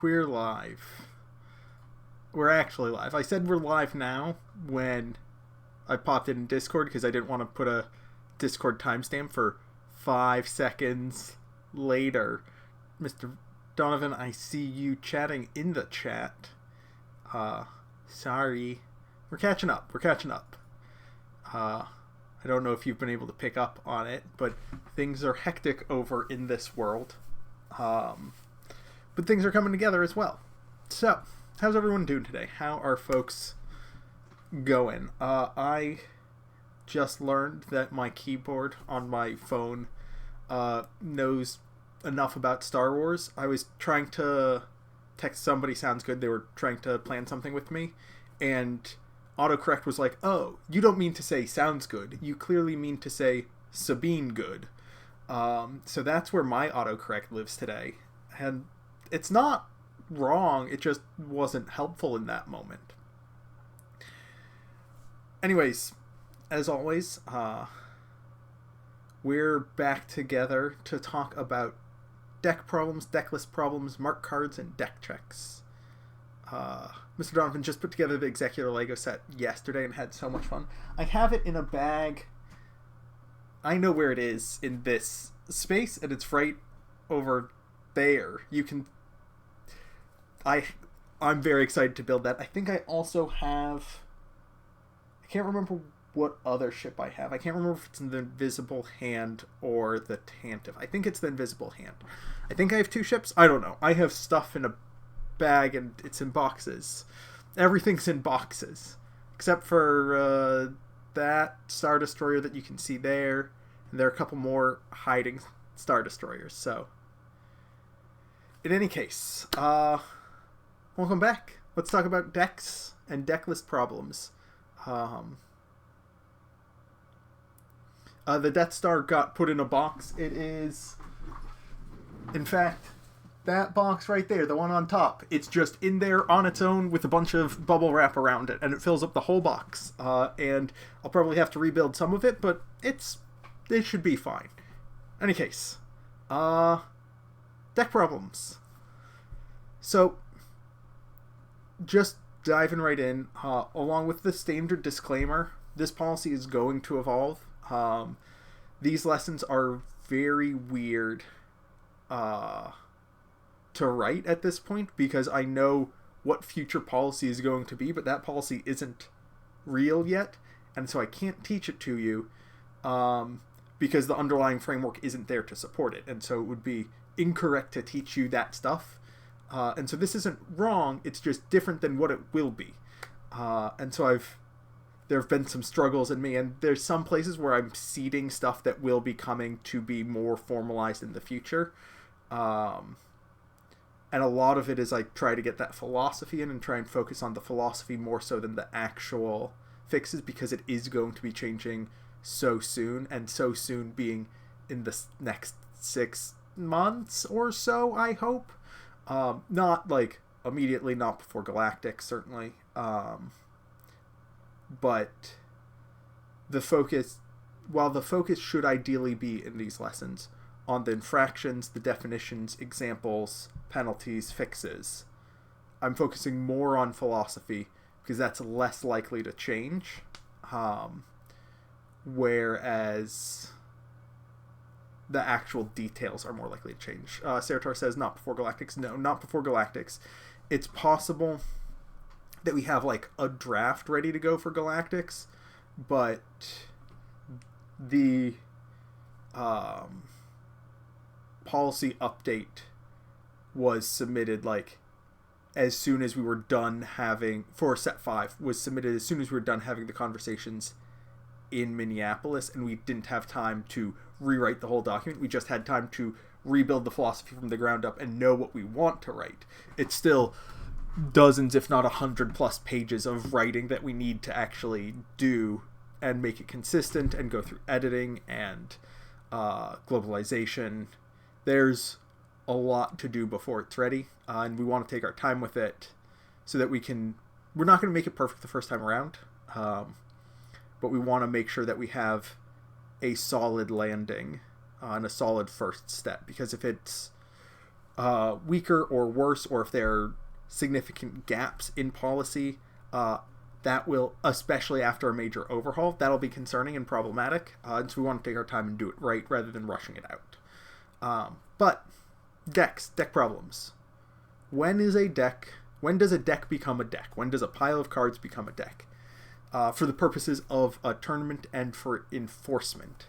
We're live. We're actually live. I said we're live now when I popped it in Discord because I didn't want to put a Discord timestamp for 5 seconds later. Mr. Donovan, I see you chatting in the chat. Sorry. We're catching up. I don't know if you've been able to pick up on it, but things are hectic over in this world. But things are coming together as well. So, how's everyone doing today? How are folks going? I just learned that my keyboard on my phone knows enough about Star Wars. I was trying to text somebody, sounds good. They were trying to plan something with me, and autocorrect was like, oh, you don't mean to say sounds good. You clearly mean to say Sabine good. So that's where my autocorrect lives today. And it's not wrong, it just wasn't helpful in that moment. Anyways, as always, we're back together to talk about deck problems, deck list problems, mark cards, and deck checks. Mr. Donovan just put together the Executor Lego set yesterday and had so much fun. I have it in a bag. I know where it is in this space, and it's right over there. You can... I'm very excited to build that. I think I also have... I can't remember what other ship I have. I can't remember if it's the Invisible Hand or the Tantive. I think it's the Invisible Hand. I think I have 2 ships. I don't know. I have stuff in a bag and it's in boxes. Everything's in boxes. Except for that Star Destroyer that you can see there. And there are a couple more hiding Star Destroyers. So, in any case, welcome back. Let's talk about decks and deck list problems. The Death Star got put in a box. It is, in fact, that box right there, the one on top. It's just in there on its own with a bunch of bubble wrap around it, and it fills up the whole box. And I'll probably have to rebuild some of it, but it should be fine. Any case, deck problems. So, just diving right in, along with the standard disclaimer, this policy is going to evolve. These lessons are very weird to write at this point because I know what future policy is going to be, but that policy isn't real yet, and so I can't teach it to you because the underlying framework isn't there to support it, and so it would be incorrect to teach you that stuff. And so this isn't wrong, it's just different than what it will be. And so there have been some struggles in me, and there's some places where I'm seeding stuff that will be coming to be more formalized in the future. And a lot of it is I try to get that philosophy in and try and focus on the philosophy more so than the actual fixes, because it is going to be changing so soon, and so soon being in the next 6 months or so, I hope. Not like immediately, not before Galactic, certainly. But while the focus should ideally be in these lessons on the infractions, the definitions, examples, penalties, fixes, I'm focusing more on philosophy because that's less likely to change. Whereas the actual details are more likely to change. Seratar says not before Galactics. No, not before Galactics. It's possible that we have like a draft ready to go for Galactics, but the policy update was submitted like as soon as we were done having, for set 5, was submitted as soon as we were done having the conversations in Minneapolis, and we didn't have time to rewrite the whole document. We just had time to rebuild the philosophy from the ground up and know what we want to write. It's still dozens, if not 100+ pages of writing that we need to actually do and make it consistent and go through editing and globalization. There's a lot to do before it's ready, and we want to take our time with it so that we're not going to make it perfect the first time around, but we want to make sure that we have a solid landing and a solid first step, because if it's weaker or worse, or if there are significant gaps in policy, that will, especially after a major overhaul, that'll be concerning and problematic. And so we want to take our time and do it right rather than rushing it out. But deck problems. When does a deck become a deck? When does a pile of cards become a deck? For the purposes of a tournament and for enforcement.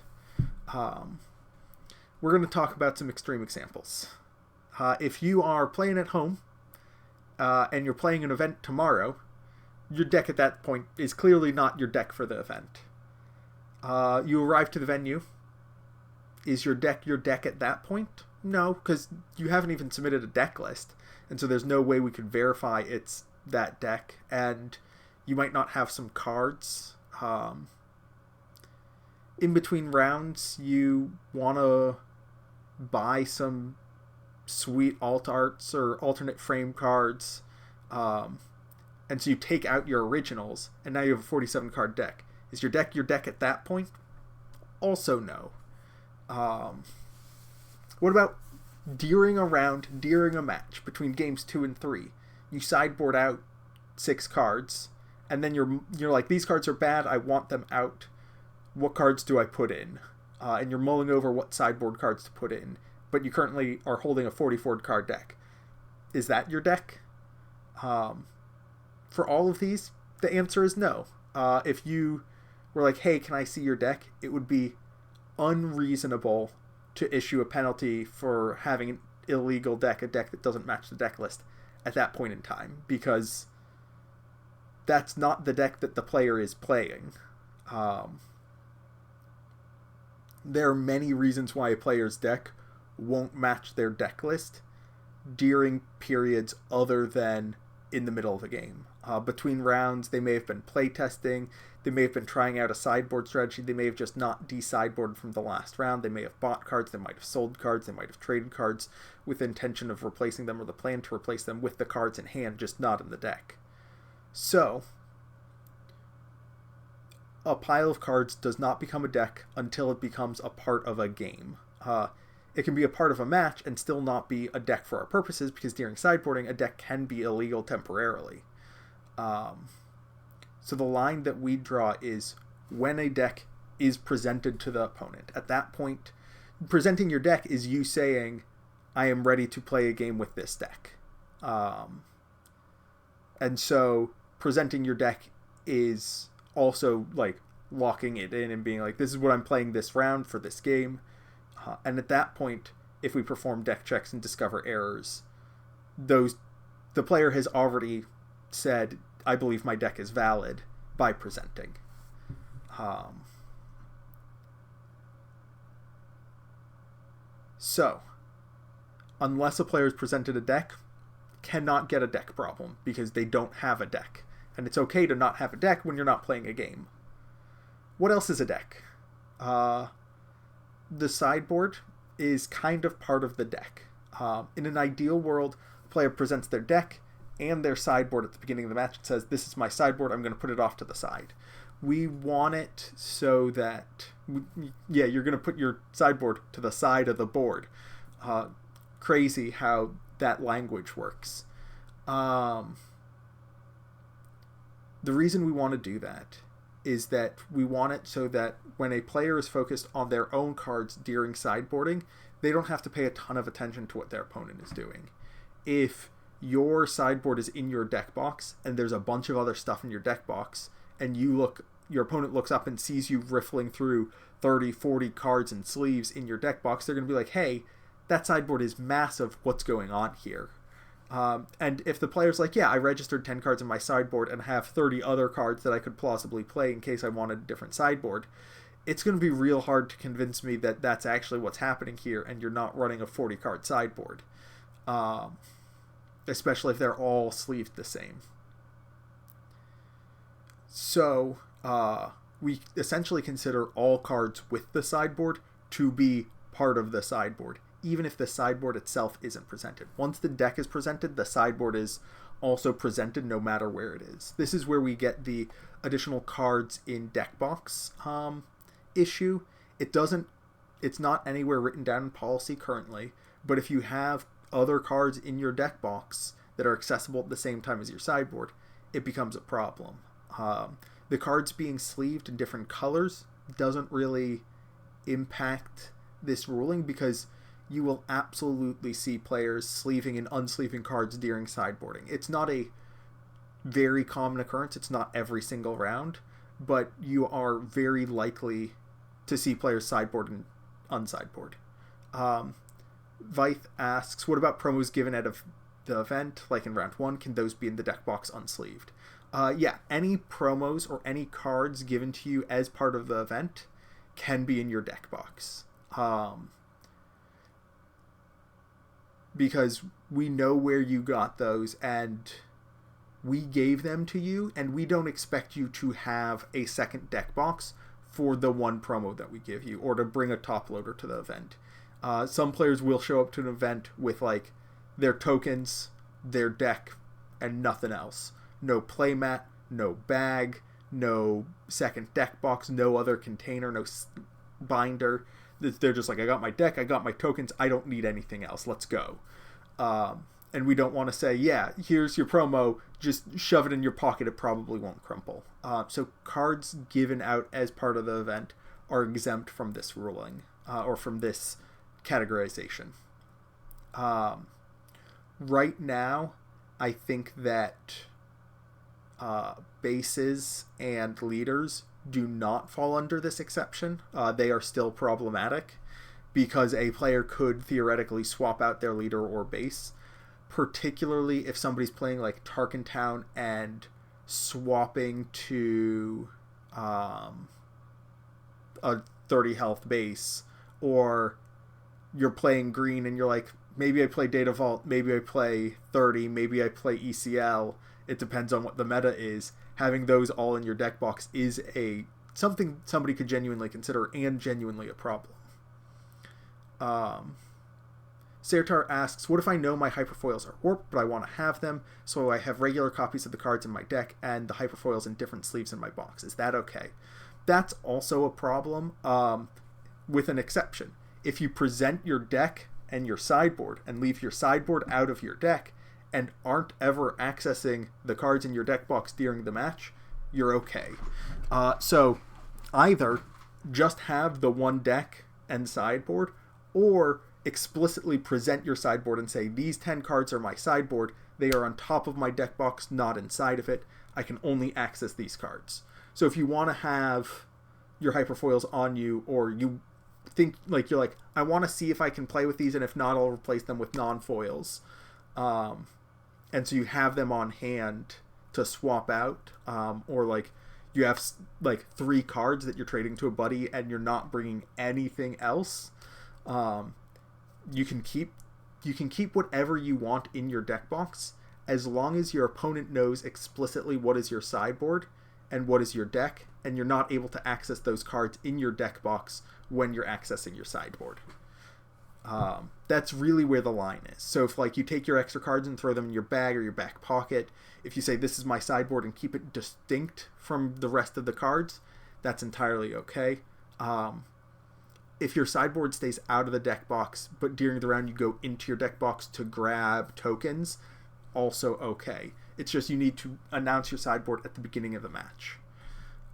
We're going to talk about some extreme examples. If you are playing at home and you're playing an event tomorrow, your deck at that point is clearly not your deck for the event. You arrive to the venue. Is your deck at that point? No, because you haven't even submitted a deck list, and so there's no way we could verify it's that deck, and you might not have some cards. In between rounds, you want to buy some sweet alt arts or alternate frame cards, and so you take out your originals, and now you have a 47 card deck. Is your deck at that point? Also no. What about during a match between games 2 and 3? You sideboard out 6 cards, and then you're like, these cards are bad, I want them out. What cards do I put in? And you're mulling over what sideboard cards to put in, but you currently are holding a 44 card deck. Is that your deck? For all of these, the answer is no. If you were like, hey, can I see your deck? It would be unreasonable to issue a penalty for having an illegal deck, a deck that doesn't match the deck list at that point in time, because that's not the deck that the player is playing. There are many reasons why a player's deck won't match their deck list during periods other than in the middle of the game. Between rounds, they may have been playtesting, they may have been trying out a sideboard strategy, they may have just not de-sideboarded from the last round, they may have bought cards, they might have sold cards, they might have traded cards with the intention of replacing them or the plan to replace them with the cards in hand, just not in the deck. So, a pile of cards does not become a deck until it becomes a part of a game. It can be a part of a match and still not be a deck for our purposes, because during sideboarding, a deck can be illegal temporarily. So the line that we draw is when a deck is presented to the opponent. At that point, presenting your deck is you saying, I am ready to play a game with this deck. And so presenting your deck is also like locking it in and being like, this is what I'm playing this round for this game. And at that point, if we perform deck checks and discover errors, the player has already said, I believe my deck is valid by presenting. So, unless a player has presented a deck, cannot get a deck problem because they don't have a deck. And it's okay to not have a deck when you're not playing a game. What else is a deck? The sideboard is kind of part of the deck. In an ideal world, a player presents their deck and their sideboard at the beginning of the match and says, this is my sideboard, I'm going to put it off to the side. We want it so that, you're going to put your sideboard to the side of the board. Crazy how that language works. The reason we want to do that is that we want it so that when a player is focused on their own cards during sideboarding, they don't have to pay a ton of attention to what their opponent is doing. If your sideboard is in your deck box and there's a bunch of other stuff in your deck box, and your opponent looks up and sees you riffling through 30, 40 cards and sleeves in your deck box, they're going to be like, hey, that sideboard is massive, what's going on here? And if the player's like, yeah, I registered 10 cards in my sideboard and have 30 other cards that I could plausibly play in case I wanted a different sideboard, it's going to be real hard to convince me that that's actually what's happening here and you're not running a 40 card sideboard. Especially if they're all sleeved the same. So, we essentially consider all cards with the sideboard to be part of the sideboard, even if the sideboard itself isn't presented. Once the deck is presented, the sideboard is also presented no matter where it is. This is where we get the additional cards in deck box issue. It's not anywhere written down in policy currently, but if you have other cards in your deck box that are accessible at the same time as your sideboard, it becomes a problem. The cards being sleeved in different colors doesn't really impact this ruling, because you will absolutely see players sleeving and unsleeving cards during sideboarding. It's not a very common occurrence. It's not every single round, but you are very likely to see players sideboard and unsideboard. Vith asks, what about promos given out of the event, like in round 1? Can those be in the deck box unsleeved? Yeah, any promos or any cards given to you as part of the event can be in your deck box. Because we know where you got those, and we gave them to you, and we don't expect you to have a second deck box for the one promo that we give you, or to bring a top loader to the event. Some players will show up to an event with like their tokens, their deck, and nothing else. No playmat, no bag, no second deck box, no other container, no binder. They're just like, I got my deck, I got my tokens, I don't need anything else, let's go. And we don't want to say, yeah, here's your promo, just shove it in your pocket, it probably won't crumple. So cards given out as part of the event are exempt from this ruling, or from this categorization. Right now, I think that bases and leaders do not fall under this exception. They are still problematic, because a player could theoretically swap out their leader or base, particularly if somebody's playing like Tarkentown and swapping to a 30 health base, or you're playing green and you're like, maybe I play Data Vault, maybe I play 30, maybe I play ECL. It depends on what the meta is. Having those all in your deck box is something somebody could genuinely consider, and genuinely a problem. Sertar asks, what if I know my hyperfoils are warped, but I want to have them, so I have regular copies of the cards in my deck and the hyperfoils in different sleeves in my box? Is that okay? That's also a problem, with an exception. If you present your deck and your sideboard and leave your sideboard out of your deck and aren't ever accessing the cards in your deck box during the match, you're okay. So either just have the one deck and sideboard, or explicitly present your sideboard and say, these 10 cards are my sideboard, they are on top of my deck box, not inside of it, I can only access these cards. So if you want to have your hyperfoils on you, or you think like, you're like, I want to see if I can play with these, and if not, I'll replace them with non-foils, and so you have them on hand to swap out, or like you have like 3 cards that you're trading to a buddy and you're not bringing anything else, you can keep whatever you want in your deck box, as long as your opponent knows explicitly what is your sideboard and what is your deck, and you're not able to access those cards in your deck box when you're accessing your sideboard. That's really where the line is. So if like you take your extra cards and throw them in your bag or your back pocket, if you say this is my sideboard and keep it distinct from the rest of the cards, that's entirely okay. If your sideboard stays out of the deck box, but during the round you go into your deck box to grab tokens, also okay. It's just you need to announce your sideboard at the beginning of the match.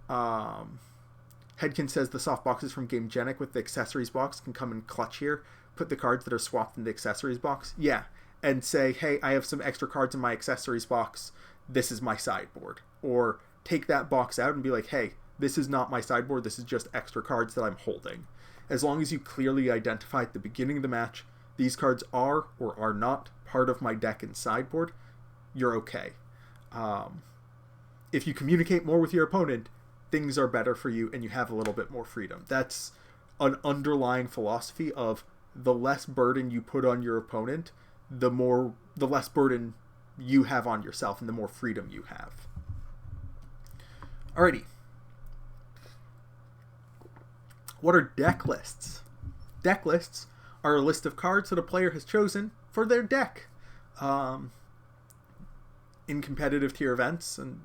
Headkin says the soft boxes from Gamegenic with the accessories box can come in clutch here. Put the cards that are swapped in the accessories box. Yeah, and say, hey, I have some extra cards in my accessories box. This is my sideboard. Or take that box out and be like, hey, this is not my sideboard. This is just extra cards that I'm holding. As long as you clearly identify at the beginning of the match, these cards are or are not part of my deck and sideboard, you're okay. If you communicate more with your opponent, things are better for you and you have a little bit more freedom. That's an underlying philosophy of the less burden you put on your opponent, the less burden you have on yourself and the more freedom you have. Alrighty. What are deck lists? Deck lists are a list of cards that a player has chosen for their deck. In competitive tier events, and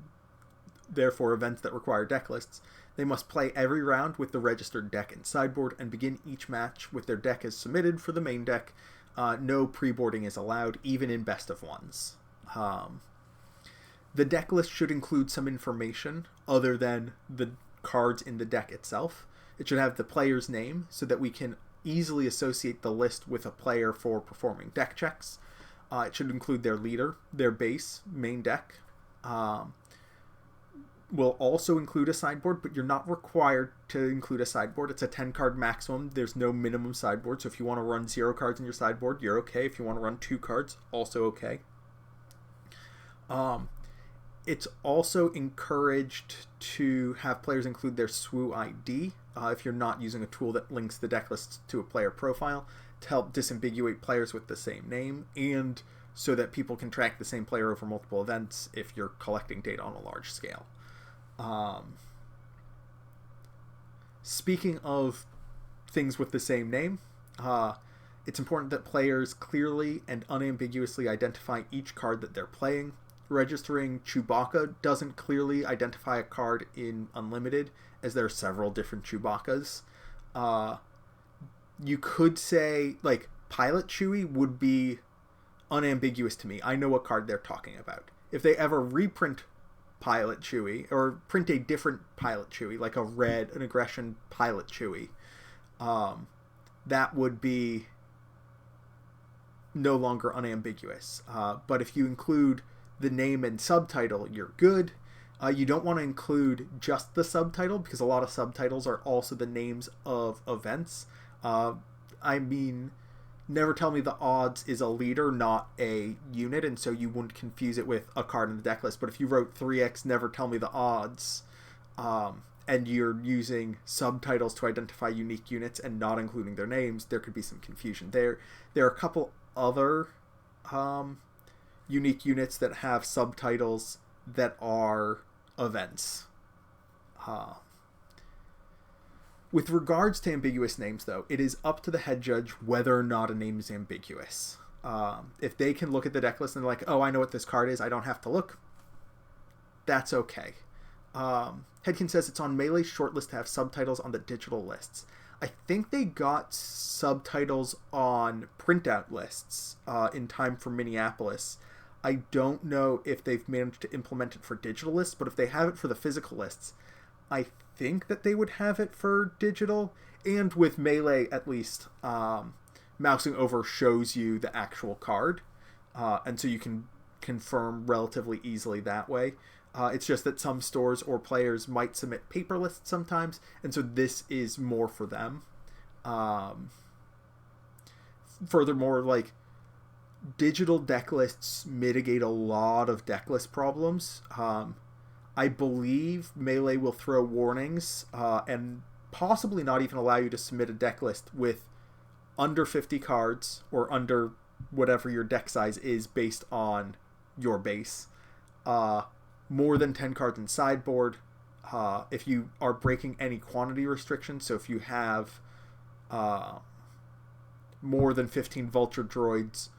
therefore events that require deck lists, they must play every round with the registered deck and sideboard and begin each match with their deck as submitted for the main deck, no pre-boarding is allowed, even in best of ones. The deck list should include some information other than the cards in the deck itself. It should have the player's name so that we can easily associate the list with a player for performing deck checks. It should include their leader, their base, main deck. Will also include a sideboard, but you're not required to include a sideboard. It's a 10-card maximum. There's no minimum sideboard, so if you want to run 0 cards in your sideboard, you're okay. If you want to run 2 cards, also okay. It's also encouraged to have players include their SWU ID if you're not using a tool that links the deck list to a player profile, to help disambiguate players with the same name, and so that people can track the same player over multiple events if you're collecting data on a large scale. Speaking of things with the same name, it's important that players clearly and unambiguously identify each card that they're playing. Registering Chewbacca doesn't clearly identify a card in Unlimited, as there are several different Chewbaccas. You could say, like, Pilot Chewie would be unambiguous to me. I know what card they're talking about. If they ever reprint Pilot Chewie, or print a different Pilot Chewie, like an Aggression Pilot Chewie, that would be no longer unambiguous. But if you include the name and subtitle, you're good. You don't want to include just the subtitle, because a lot of subtitles are also the names of events. I mean, Never Tell Me the Odds is a leader, not a unit, and so you wouldn't confuse it with a card in the deck list. But if you wrote 3x Never Tell Me the Odds, and you're using subtitles to identify unique units and not including their names, there could be some confusion there. There are a couple other unique units that have subtitles that are events. With regards to ambiguous names, though, it is up to the head judge whether or not a name is ambiguous. If they can look at the deck list and they're like, oh, I know what this card is, I don't have to look, that's okay. Headkin says it's on Melee's shortlist to have subtitles on the digital lists. I think they got subtitles on printout lists in time for Minneapolis. I don't know if they've managed to implement it for digital lists, but if they have it for the physical lists, I think that they would have it for digital. And with Melee, at least, mousing over shows you the actual card, and so you can confirm relatively easily that way. It's just that some stores or players might submit paper lists sometimes, and so this is more for them. Furthermore, like, digital deck lists mitigate a lot of deck list problems. I believe Melee will throw warnings and possibly not even allow you to submit a deck list with under 50 cards or under whatever your deck size is based on your base. More than 10 cards in sideboard. If you are breaking any quantity restrictions, so if you have more than 15 Vulture Droids,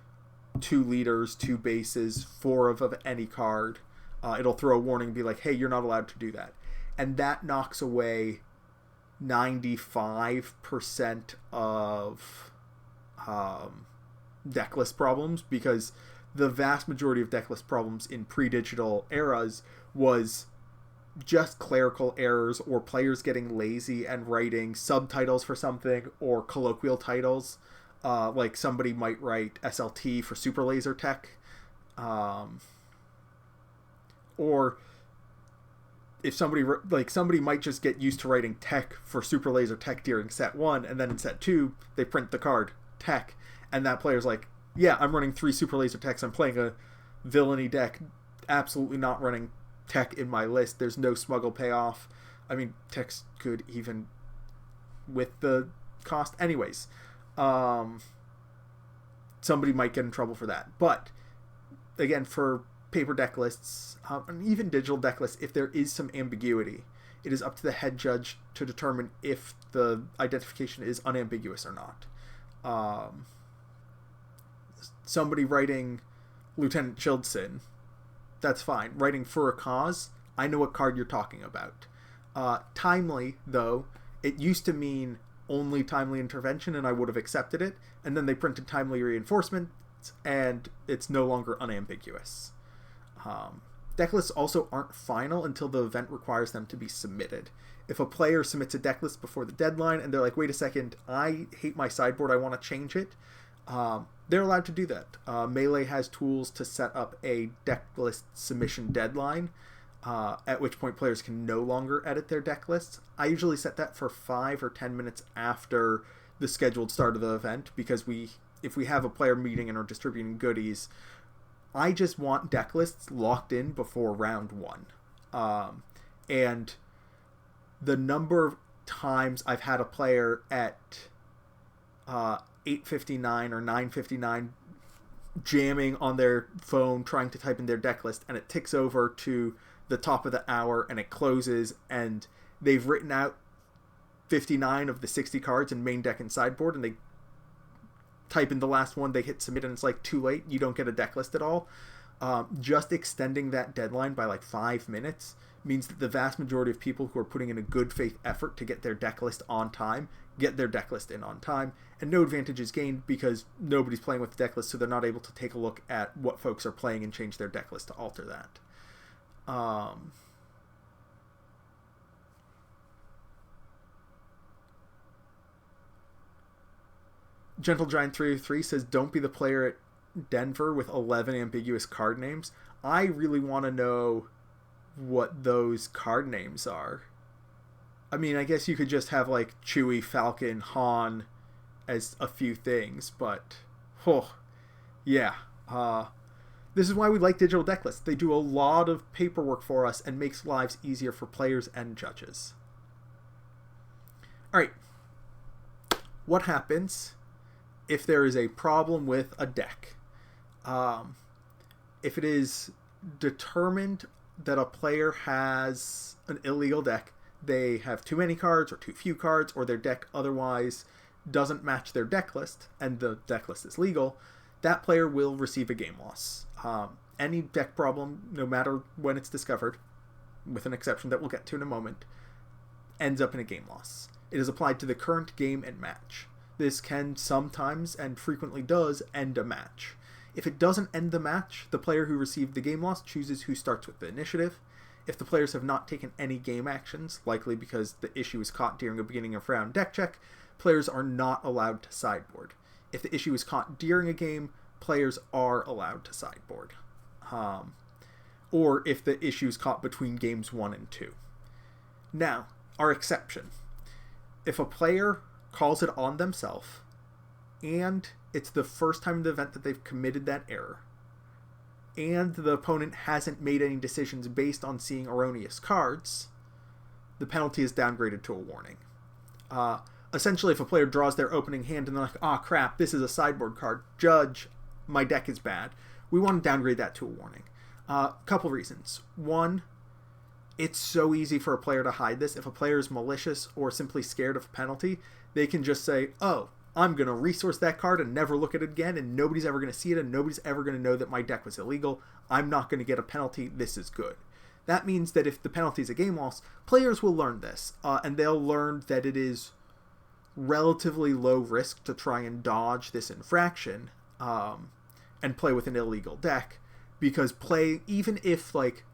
2 leaders, 2 bases, 4 of any card, it'll throw a warning and be like, hey, you're not allowed to do that. And that knocks away 95% of deck list problems, because the vast majority of deck list problems in pre-digital eras was just clerical errors or players getting lazy and writing subtitles for something or colloquial titles. Like somebody might write SLT for Super Laser Tech. Or if somebody might just get used to writing Tech for Super Laser Tech during set 1, and then in set 2 they print the card Tech, and that player's like, yeah, I'm running 3 Super Laser Techs, I'm playing a villainy deck, absolutely not running Tech in my list, there's no smuggle payoff. I mean, Tech's good even with the cost. Anyways, somebody might get in trouble for that. But again, for paper deck lists, and even digital deck lists, if there is some ambiguity, it is up to the head judge to determine if the identification is unambiguous or not. Somebody writing Lieutenant Childson, that's fine. Writing For a Cause, I know what card you're talking about. Timely, though, it used to mean only timely intervention and I would have accepted it, and then they printed timely reinforcements and it's no longer unambiguous. Deck lists also aren't final until the event requires them to be submitted. If a player submits a deck list before the deadline and they're like, wait a second, I hate my sideboard, I want to change it, they're allowed to do that. Melee has tools to set up a deck list submission deadline, at which point players can no longer edit their deck lists. I usually set that for 5 or 10 minutes after the scheduled start of the event, because if we have a player meeting and are distributing goodies, I just want deck lists locked in before round 1. And the number of times I've had a player at 8:59 or 9:59 jamming on their phone trying to type in their deck list, and it ticks over to the top of the hour and it closes and they've written out 59 of the 60 cards in main deck and sideboard, and they type in the last one, they hit submit, and it's like too late, you don't get a deck list at all. Just extending that deadline by like 5 minutes means that the vast majority of people who are putting in a good faith effort to get their deck list on time get their deck list in on time, and no advantage is gained because nobody's playing with the deck list, so they're not able to take a look at what folks are playing and change their deck list to alter that. Gentle Giant 303 says, don't be the player at Denver with 11 ambiguous card names. I really want to know what those card names are. I mean, I guess you could just have like Chewie, Falcon, Han as a few things, but yeah. This is why we like digital deck lists. They do a lot of paperwork for us and makes lives easier for players and judges. Alright. What happens if there is a problem with a deck? If it is determined that a player has an illegal deck, they have too many cards or too few cards, or their deck otherwise doesn't match their deck list, and the deck list is legal, that player will receive a game loss. Any deck problem, no matter when it's discovered, with an exception that we'll get to in a moment, ends up in a game loss. It is applied to the current game and match. This can sometimes, and frequently does, end a match. If it doesn't end the match, the player who received the game loss chooses who starts with the initiative. If the players have not taken any game actions, likely because the issue is caught during a beginning of round deck check, players are not allowed to sideboard. If the issue is caught during a game, players are allowed to sideboard. Or if the issue is caught between games 1 and 2. Now, our exception. If a player calls it on themselves, and it's the first time in the event that they've committed that error, and the opponent hasn't made any decisions based on seeing erroneous cards, the penalty is downgraded to a warning. Essentially, if a player draws their opening hand and they're like, "Ah, crap, this is a sideboard card. Judge, my deck is bad," we want to downgrade that to a warning. Couple reasons. One, it's so easy for a player to hide this. If a player is malicious or simply scared of a penalty, they can just say, "Oh, I'm going to resource that card and never look at it again, and nobody's ever going to see it, and nobody's ever going to know that my deck was illegal. I'm not going to get a penalty. This is good." That means that if the penalty is a game loss, players will learn this, and they'll learn that it is relatively low risk to try and dodge this infraction and play with an illegal deck, because even if like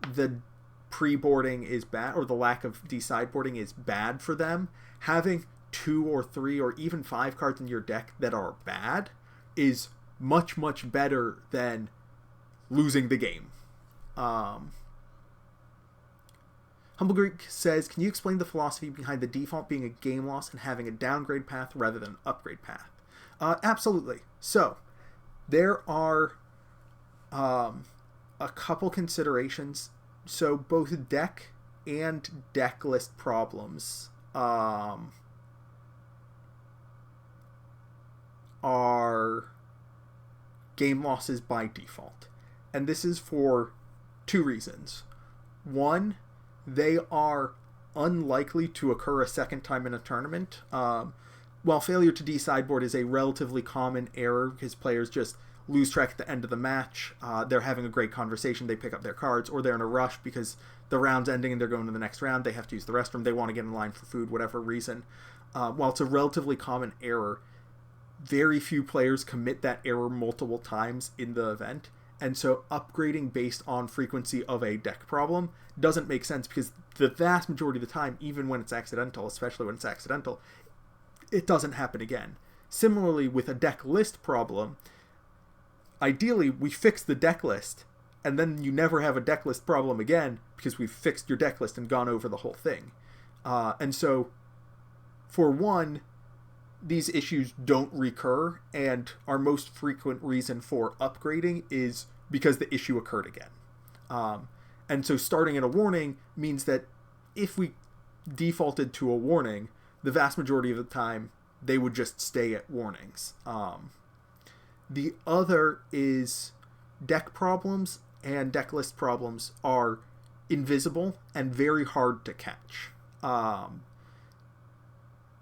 the pre-boarding is bad or the lack of de-sideboarding is bad for them, having 2 or 3 or even 5 cards in your deck that are bad is much, much better than losing the game. Humble Greek says, can you explain the philosophy behind the default being a game loss and having a downgrade path rather than an upgrade path? Absolutely. So, there are a couple considerations. So, both deck and deck list problems are game losses by default. And this is for 2 reasons. One, they are unlikely to occur a second time in a tournament. While failure to de-sideboard is a relatively common error because players just lose track at the end of the match, they're having a great conversation, they pick up their cards, or they're in a rush because the round's ending and they're going to the next round, they have to use the restroom, they want to get in line for food, whatever reason. while it's a relatively common error, very few players commit that error multiple times in the event. And so upgrading based on frequency of a deck problem doesn't make sense, because the vast majority of the time, even when it's accidental, especially when it's accidental, it doesn't happen again. Similarly, with a deck list problem, ideally we fix the deck list, and then you never have a deck list problem again because we've fixed your deck list and gone over the whole thing. And so, for one, these issues don't recur, and our most frequent reason for upgrading is because the issue occurred again. And so starting at a warning means that if we defaulted to a warning, the vast majority of the time they would just stay at warnings. The other is deck problems and deck list problems are invisible and very hard to catch.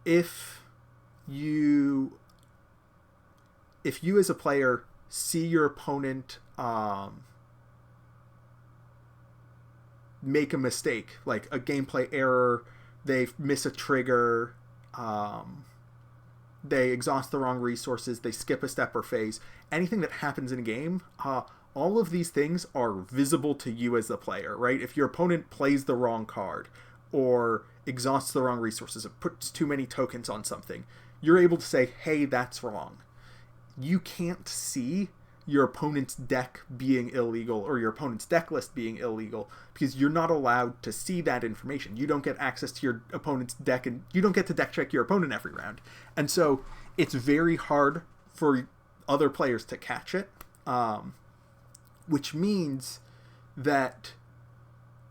If you as a player see your opponent make a mistake, like a gameplay error, they miss a trigger, they exhaust the wrong resources, they skip a step or phase, anything that happens in a game, all of these things are visible to you as the player, right? If your opponent plays the wrong card or exhausts the wrong resources, it puts too many tokens on something, you're able to say, hey, that's wrong. You can't see your opponent's deck being illegal or your opponent's deck list being illegal because you're not allowed to see that information. You don't get access to your opponent's deck, and you don't get to deck check your opponent every round. And so it's very hard for other players to catch it, which means that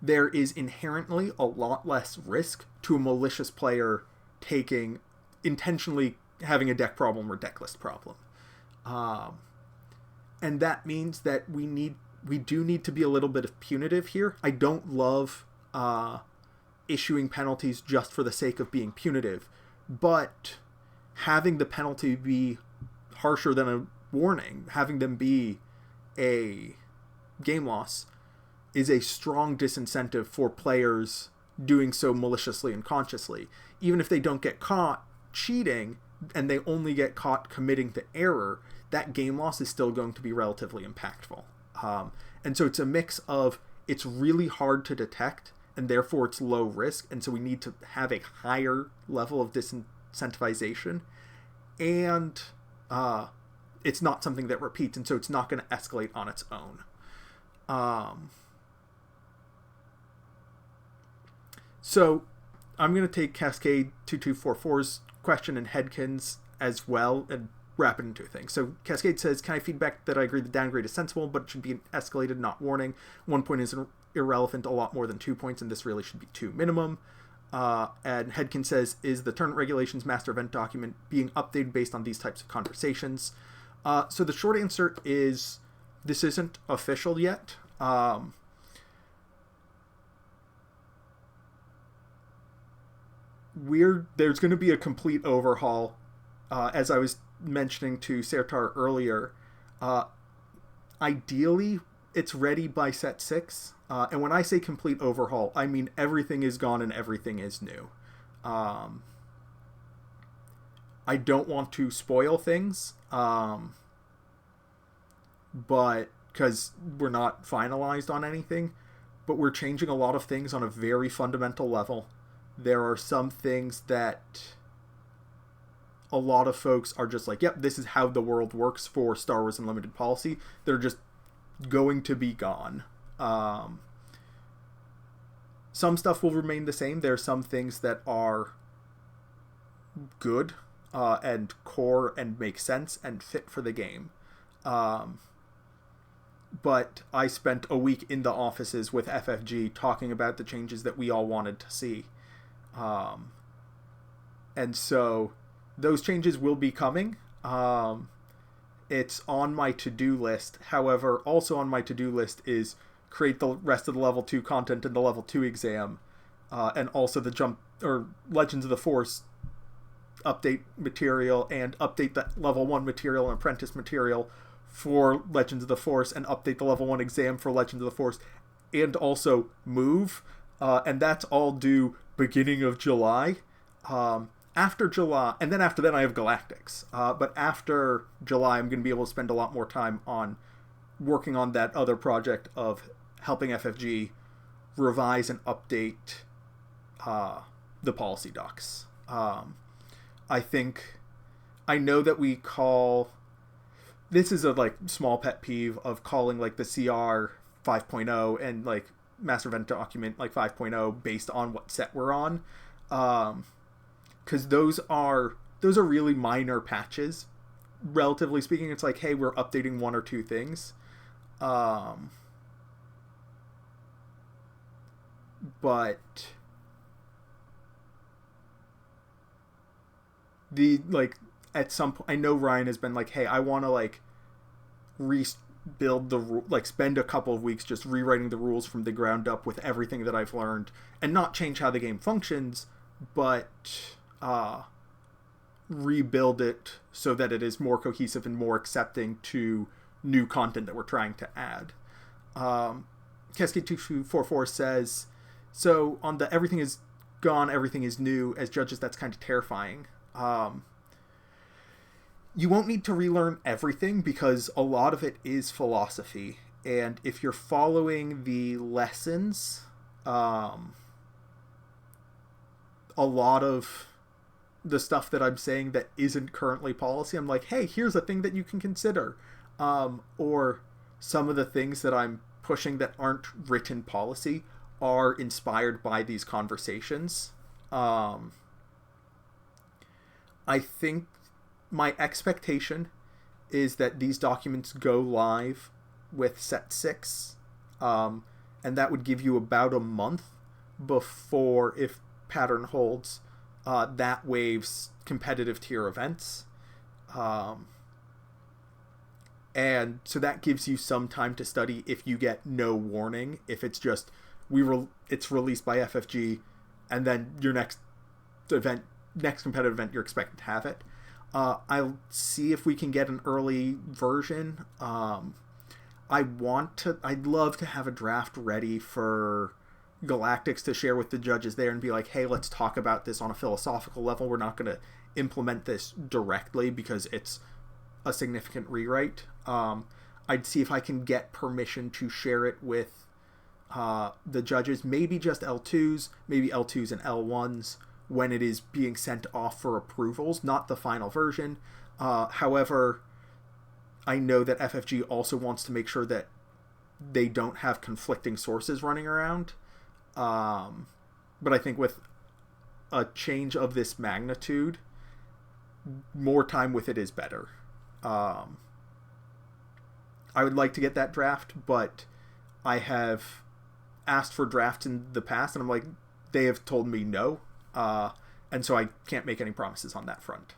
there is inherently a lot less risk to a malicious player intentionally having a deck problem or deck list problem. And that means that we do need to be a little bit of punitive here. I don't love issuing penalties just for the sake of being punitive, but having the penalty be harsher than a warning, having them be a game loss, is a strong disincentive for players doing so maliciously and consciously. Even if they don't get caught cheating and they only get caught committing the error, that game loss is still going to be relatively impactful. And so it's a mix of, it's really hard to detect and therefore it's low risk, and so we need to have a higher level of disincentivization, and it's not something that repeats, and so it's not going to escalate on its own. So I'm going to take Cascade 2244's question and Headkin's as well and wrap it into a thing. So Cascade says, can I feedback that I agree the downgrade is sensible, but it should be escalated, not warning. 1 point is irrelevant, a lot more than 2 points, and this really should be 2 minimum. And Headkin says, is the tournament regulations master event document being updated based on these types of conversations? So the short answer is this isn't official yet. There's going to be a complete overhaul, as I was mentioning to Sertar earlier. Ideally, it's ready by set 6. And when I say complete overhaul, I mean everything is gone and everything is new. I don't want to spoil things, but because we're not finalized on anything, but we're changing a lot of things on a very fundamental level. There are some things that a lot of folks are just like, yep, this is how the world works for Star Wars Unlimited policy. They're just going to be gone. Some stuff will remain the same. There are some things that are good and core and make sense and fit for the game. But I spent a week in the offices with FFG talking about the changes that we all wanted to see. And so those changes will be coming. It's on my to-do list. However, also on my to-do list is create the rest of the level 2 content in the level 2 exam, and also the Legends of the Force update material, and update the level 1 material and apprentice material for Legends of the Force, and update the level 1 exam for Legends of the Force, and also move. And that's all due beginning of July. after July, and then after that I have Galactics. But after July, I'm going to be able to spend a lot more time on working on that other project of helping FFG revise and update the policy docs. I know that we call, this is a like small pet peeve of calling like the CR 5.0 and like master event document like 5.0 based on what set we're on, because those are really minor patches, relatively speaking. It's like, hey, we're updating one or two things, but the like at some point I know Ryan has been like, hey, I want to like rebuild like spend a couple of weeks just rewriting the rules from the ground up with everything that I've learned, and not change how the game functions, but rebuild it so that it is more cohesive and more accepting to new content that we're trying to add. Cascade2244 says, so on the everything is gone, everything is new, as judges that's kind of terrifying. You won't need to relearn everything because a lot of it is philosophy, and if you're following the lessons, a lot of the stuff that I'm saying that isn't currently policy, I'm like, hey, here's a thing that you can consider, or some of the things that I'm pushing that aren't written policy are inspired by these conversations. I think my expectation is that these documents go live with set 6, and that would give you about a month before, if pattern holds, that wave's competitive tier events. And so that gives you some time to study if you get no warning, if it's just it's released by FFG, and then your next competitive event you're expected to have it. I'll see if we can get an early version. I'd love to have a draft ready for Galactics to share with the judges there and be like, hey, let's talk about this on a philosophical level. We're not going to implement this directly because it's a significant rewrite. I'd see if I can get permission to share it with the judges, maybe just L2s, maybe L2s and L1s when it is being sent off for approvals, not the final version. However, I know that FFG also wants to make sure that they don't have conflicting sources running around. But I think with a change of this magnitude, more time with it is better. I would like to get that draft, but I have asked for drafts in the past, and I'm like, they have told me no. And so I can't make any promises on that front.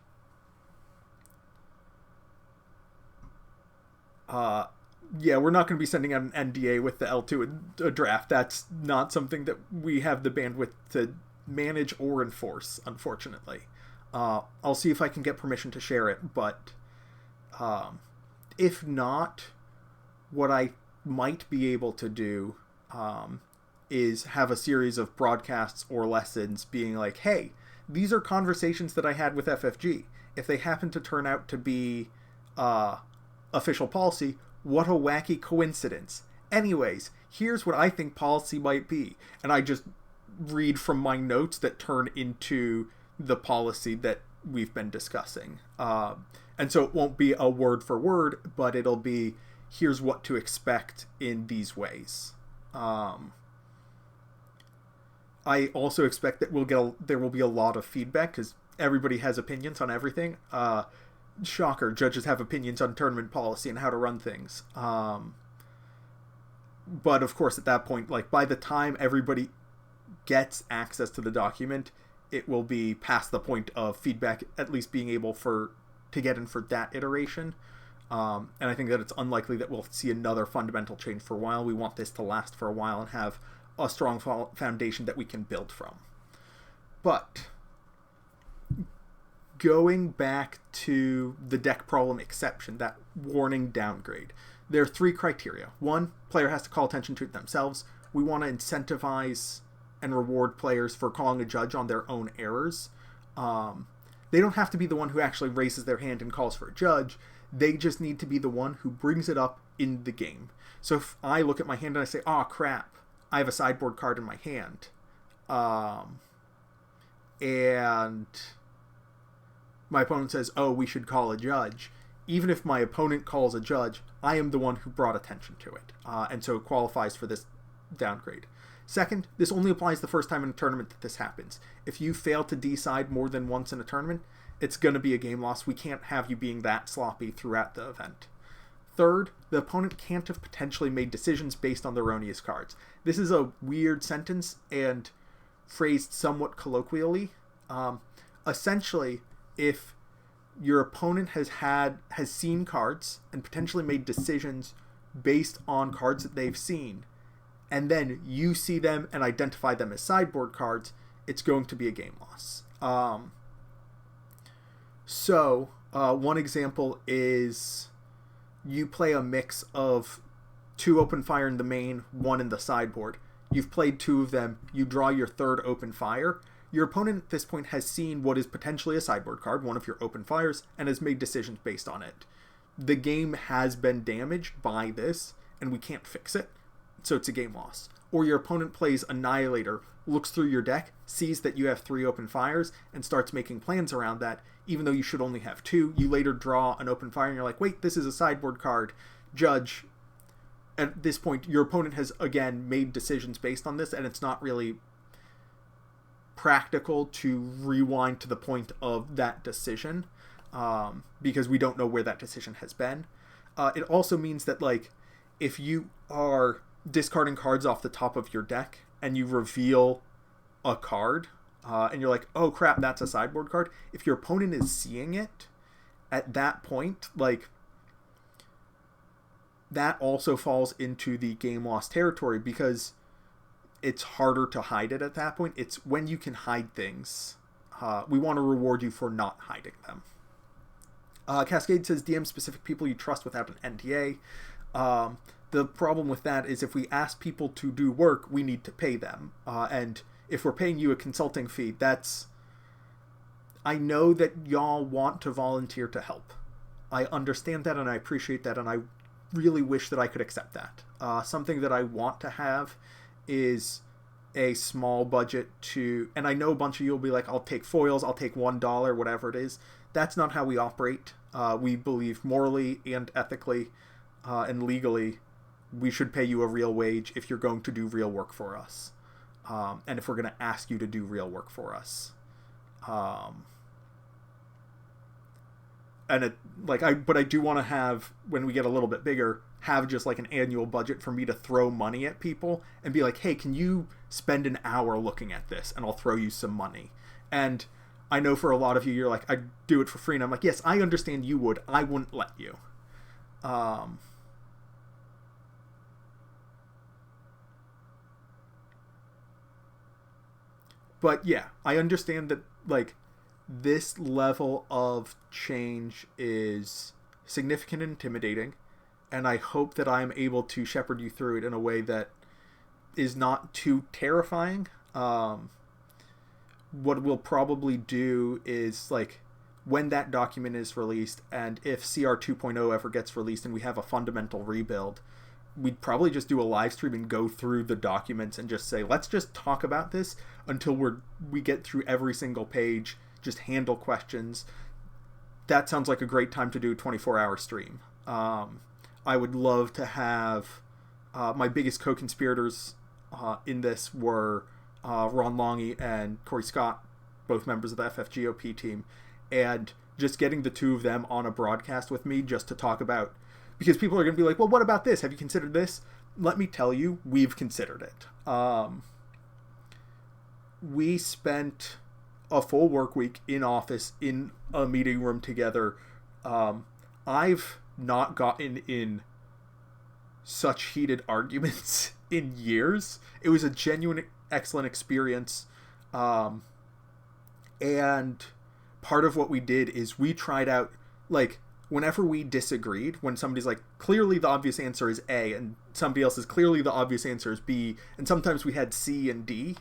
Yeah, we're not going to be sending out an NDA with the L2 a draft. That's not something that we have the bandwidth to manage or enforce, unfortunately. I'll see if I can get permission to share it, but if not, what I might be able to do is have a series of broadcasts or lessons being like, hey, these are conversations that I had with FFG. If they happen to turn out to be official policy, what a wacky coincidence. Anyways, here's what I think policy might be. And I just read from my notes that turn into the policy that we've been discussing. And so it won't be a word for word, but it'll be, here's what to expect in these ways. I also expect that there will be a lot of feedback because everybody has opinions on everything. Shocker, judges have opinions on tournament policy and how to run things. But of course, at that point, like by the time everybody gets access to the document, it will be past the point of feedback at least being able to get in for that iteration. And I think that it's unlikely that we'll see another fundamental change for a while. We want this to last for a while and have a strong foundation that we can build from. But going back to the deck problem exception, that warning downgrade, there are 3 criteria. 1, player has to call attention to it themselves. We want to incentivize and reward players for calling a judge on their own errors. They don't have to be the one who actually raises their hand and calls for a judge. They just need to be the one who brings it up in the game. So if I look at my hand and I say, "Oh crap, I have a sideboard card in my hand," and my opponent says, "Oh, we should call a judge." Even if my opponent calls a judge, I am the one who brought attention to it, and so it qualifies for this downgrade. Second, this only applies the first time in a tournament that this happens. If you fail to decide more than once in a tournament, it's going to be a game loss. We can't have you being that sloppy throughout the event. Third, the opponent can't have potentially made decisions based on the erroneous cards. This is a weird sentence and phrased somewhat colloquially. Essentially, if your opponent has seen cards and potentially made decisions based on cards that they've seen, and then you see them and identify them as sideboard cards, it's going to be a game loss. One example is you play a mix of 2 open fire in the main, 1 in the sideboard. You've played 2 of them, you draw your 3rd open fire. Your opponent at this point has seen what is potentially a sideboard card, one of your open fires, and has made decisions based on it. The game has been damaged by this, and we can't fix it, so it's a game loss. Or your opponent plays Annihilator, looks through your deck, sees that you have 3 open fires, and starts making plans around that, even though you should only have 2. You later draw an open fire, and you're like, wait, this is a sideboard card. Judge. At this point, your opponent has, again, made decisions based on this, and it's not really practical to rewind to the point of that decision, because we don't know where that decision has been. It also means that, like, if you are discarding cards off the top of your deck and you reveal a card, and you're like, oh crap, that's a sideboard card, if your opponent is seeing it at that point, like, that also falls into the game loss territory, because it's harder to hide it at that point. It's when you can hide things. We want to reward you for not hiding them. Cascade says, DM specific people you trust without an NDA. The problem with that is if we ask people to do work, we need to pay them. And if we're paying you a consulting fee, that's... I know that y'all want to volunteer to help. I understand that and I appreciate that, and I really wish that I could accept that. Something that I want to have is a small budget to, and I know a bunch of you will be like, I'll take foils, I'll take $1, whatever it is. That's not how we operate. We believe morally and ethically and legally we should pay you a real wage if you're going to do real work for us, and if we're going to ask you to do real work for us. And but I do want to have, when we get a little bit bigger, have just like an annual budget for me to throw money at people and be like, hey, can you spend an hour looking at this and I'll throw you some money. And I know for a lot of you, you're like, I do it for free. And I'm like, yes, I understand you would. I wouldn't let you. But yeah, I understand that, like, this level of change is significant and intimidating, and I hope that I'm able to shepherd you through it in a way that is not too terrifying. What we'll probably do is, like, when that document is released, and if CR 2.0 ever gets released and we have a fundamental rebuild, we'd probably just do a live stream and go through the documents and just say, let's just talk about this until we get through every single page, just handle questions. That sounds like a great time to do a 24-hour stream. I would love to have my biggest co-conspirators in this were Ron Longy and Corey Scott, both members of the FFGOP team, and just getting the two of them on a broadcast with me just to talk about, because people are going to be like, well, what about this? Have you considered this? Let me tell you, we've considered it. We spent a full work week in office in a meeting room together. I've not gotten in such heated arguments in years. It was a genuine, excellent experience. And part of what we did is we tried out, like, whenever we disagreed, when somebody's like, clearly the obvious answer is A, and somebody else is clearly the obvious answer is B, and sometimes we had C and D,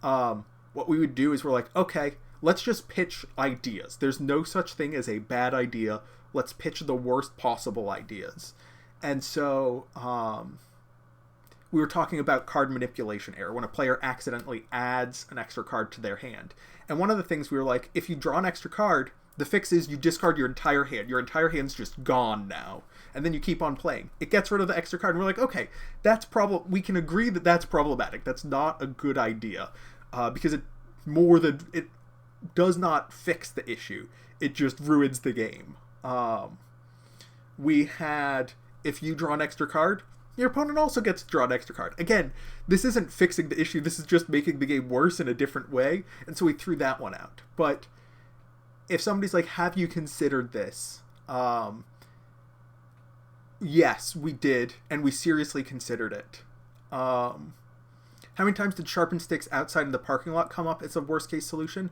what we would do is we're like, okay, let's just pitch ideas. There's no such thing as a bad idea. Let's pitch the worst possible ideas. And so we were talking about card manipulation error, when a player accidentally adds an extra card to their hand. And one of the things we were like, if you draw an extra card, the fix is you discard your entire hand. Your entire hand's just gone now. And then you keep on playing. It gets rid of the extra card. And we're like, okay, we can agree that that's problematic. That's not a good idea. Because it does not fix the issue. It just ruins the game. We had, if you draw an extra card, your opponent also gets to draw an extra card. Again, this isn't fixing the issue. This is just making the game worse in a different way. And so we threw that one out. But if somebody's like, have you considered this? Yes, we did. And we seriously considered it. How many times did sharpened sticks outside in the parking lot come up as a worst case solution?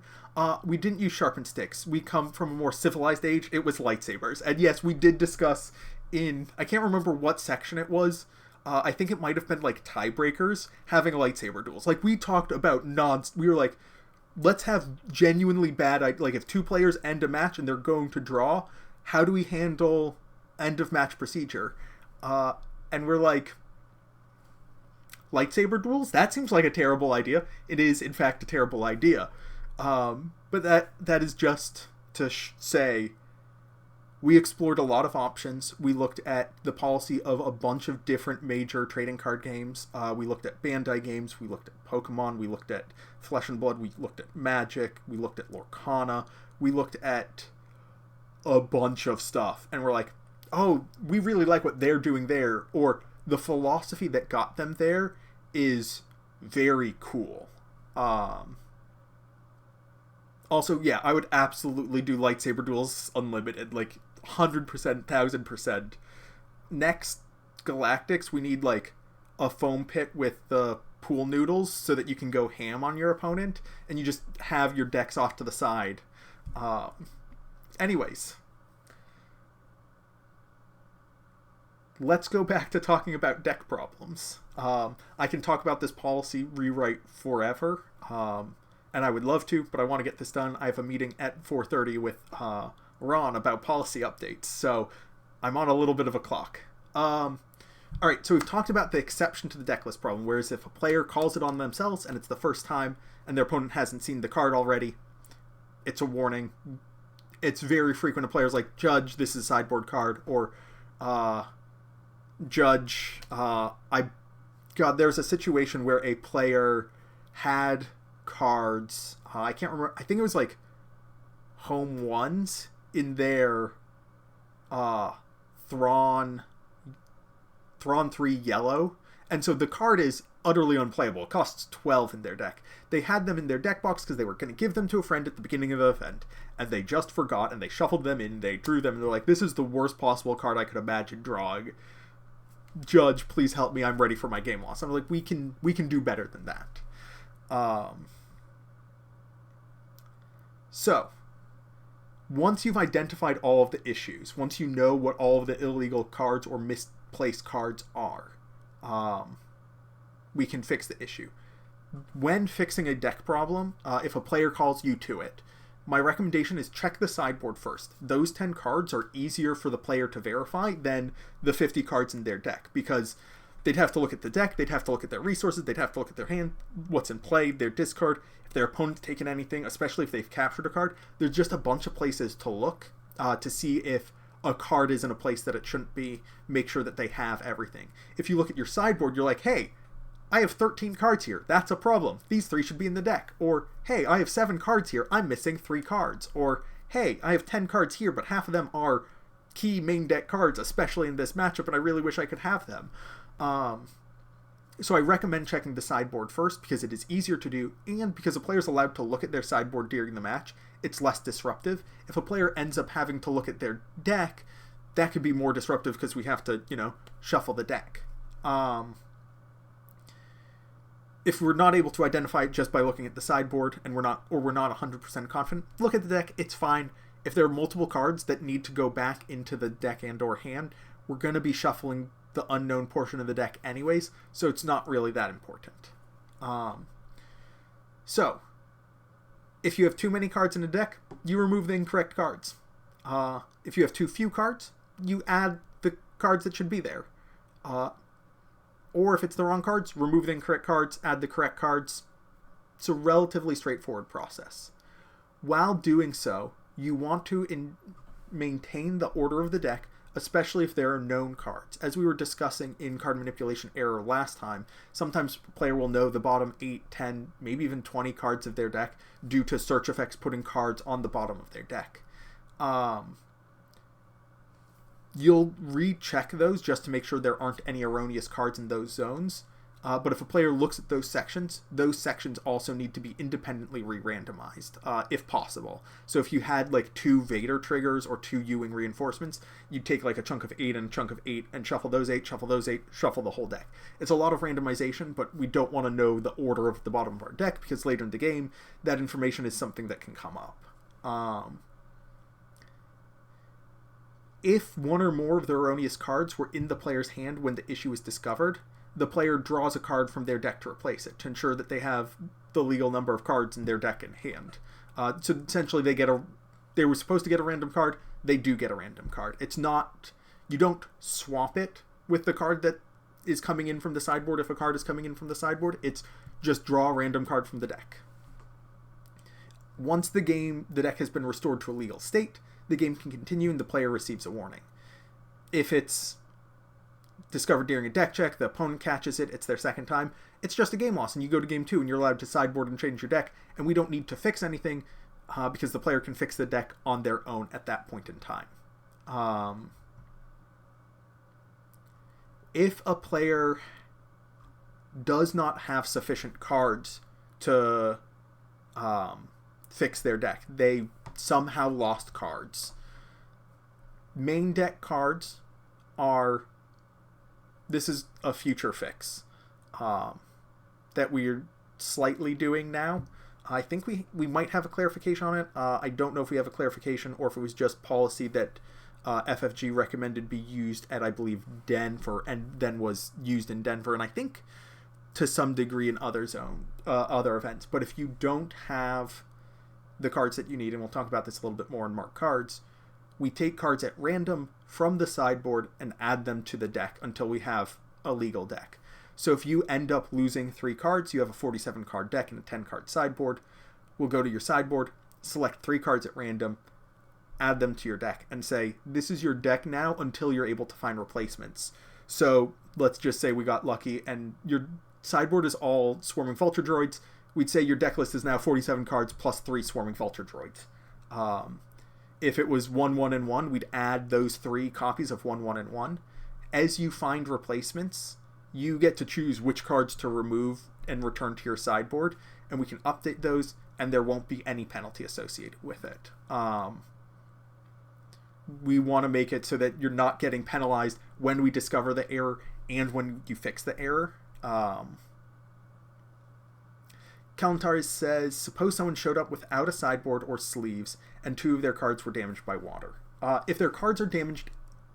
We didn't use sharpened sticks. We come from a more civilized age. It was lightsabers. And yes, we did discuss I can't remember what section it was. I think it might have been like tiebreakers, having lightsaber duels. Like, we talked about we were like, let's have genuinely bad, like, if two players end a match and they're going to draw, how do we handle end of match procedure? And we're like, lightsaber duels? That seems like a terrible idea. It is, in fact, a terrible idea. But that is just to say, we explored a lot of options. We looked at the policy of a bunch of different major trading card games. We looked at Bandai games. We looked at Pokemon. We looked at Flesh and Blood. We looked at Magic. We looked at Lorcana. We looked at a bunch of stuff. And we're like, oh, we really like what they're doing there. Or the philosophy that got them there is very cool. Also, yeah, I would absolutely do lightsaber duels unlimited. Like, 100%, 1000%. Next Galactics, we need, like, a foam pit with the pool noodles so that you can go ham on your opponent, and you just have your decks off to the side. Anyways. Let's go back to talking about deck problems. I can talk about this policy rewrite forever, and I would love to, but I want to get this done. I have a meeting at 4:30 with Ron about policy updates, so I'm on a little bit of a clock. Alright, so we've talked about the exception to the deck list problem, whereas if a player calls it on themselves and it's the first time and their opponent hasn't seen the card already, it's a warning. It's very frequent a player's like, Judge, this is a sideboard card, or Judge, there's a situation where a player had cards, I can't remember, I think it was like home ones in their Thrawn 3 yellow, and so the card is utterly unplayable. It costs 12 in their deck. They had them in their deck box because they were going to give them to a friend at the beginning of the event, and they just forgot, and they shuffled them in, they drew them, and they're like, this is the worst possible card I could imagine drawing. Judge, please help me, I'm ready for my game loss. I'm like, we can do better than that. So, once you've identified all of the issues, once you know what all of the illegal cards or misplaced cards are, we can fix the issue. When fixing a deck problem, if a player calls you to it, my recommendation is check the sideboard first. Those 10 cards are easier for the player to verify than the 50 cards in their deck, because they'd have to look at the deck, they'd have to look at their resources, they'd have to look at their hand, what's in play, their discard, if their opponent's taken anything, especially if they've captured a card. There's just a bunch of places to look to see if a card is in a place that it shouldn't be, make sure that they have everything. If you look at your sideboard, you're like, hey, I have 13 cards here. That's a problem. These 3 should be in the deck. Or, hey, I have 7 cards here. I'm missing 3 cards. Or, hey, I have 10 cards here, but half of them are key main deck cards, especially in this matchup, and I really wish I could have them. So I recommend checking the sideboard first because it is easier to do, and because a player's allowed to look at their sideboard during the match, it's less disruptive. If a player ends up having to look at their deck, that could be more disruptive because we have to, shuffle the deck. If we're not able to identify it just by looking at the sideboard and we're not 100% confident, look at the deck, it's fine. If there are multiple cards that need to go back into the deck and or hand, we're going to be shuffling the unknown portion of the deck anyways, so it's not really that important. So, If you have too many cards in a deck, you remove the incorrect cards. If you have too few cards, you add the cards that should be there. Or if it's the wrong cards, remove the incorrect cards, add the correct cards. It's a relatively straightforward process. While doing so, you want to maintain the order of the deck, especially if there are known cards. As we were discussing in Card Manipulation Error last time, sometimes a player will know the bottom 8, 10, maybe even 20 cards of their deck due to search effects putting cards on the bottom of their deck. You'll recheck those just to make sure there aren't any erroneous cards in those zones. But if a player looks at those sections also need to be independently re-randomized, if possible. So if you had like 2 Vader triggers or 2 Ewing reinforcements, you'd take like a chunk of 8 and a chunk of 8 and shuffle those 8, shuffle those 8, shuffle the whole deck. It's a lot of randomization, but we don't want to know the order of the bottom of our deck because later in the game, that information is something that can come up. If one or more of the erroneous cards were in the player's hand when the issue is discovered, the player draws a card from their deck to replace it to ensure that they have the legal number of cards in their deck in hand. So essentially they were supposed to get a random card, they do get a random card. It's not, you don't swap it with the card that is coming in from the sideboard if a card is coming in from the sideboard, it's just draw a random card from the deck. Once the deck has been restored to a legal state, the game can continue and the player receives a warning. If it's discovered during a deck check, the opponent catches it, it's their second time, it's just a game loss and you go to game 2 and you're allowed to sideboard and change your deck, and we don't need to fix anything because the player can fix the deck on their own at that point in time. If a player does not have sufficient cards to fix their deck, they somehow lost cards. Main deck cards are, this is a future fix that we're slightly doing now. I think we might have a clarification on it. I don't know if we have a clarification or if it was just policy that FFG recommended be used at, I believe, Denver, and then was used in Denver, and I think to some degree in other events. But if you don't have the cards that you need, and we'll talk about this a little bit more in Marked Cards, we take cards at random from the sideboard and add them to the deck until we have a legal deck. So if you end up losing 3 cards, you have a 47 card deck and a 10 card sideboard. We'll go to your sideboard, select 3 cards at random, add them to your deck, and say, this is your deck now until you're able to find replacements. So let's just say we got lucky and your sideboard is all Swarming Vulture Droids. We'd say your deck list is now 47 cards plus 3 Swarming Vulture Droids. If it was 1, 1, and 1, we'd add those 3 copies of 1, 1, and 1. As you find replacements, you get to choose which cards to remove and return to your sideboard, and we can update those, and there won't be any penalty associated with it. We want to make it so that you're not getting penalized when we discover the error and when you fix the error. Kalantari says, suppose someone showed up without a sideboard or sleeves and 2 of their cards were damaged by water. If their cards are damaged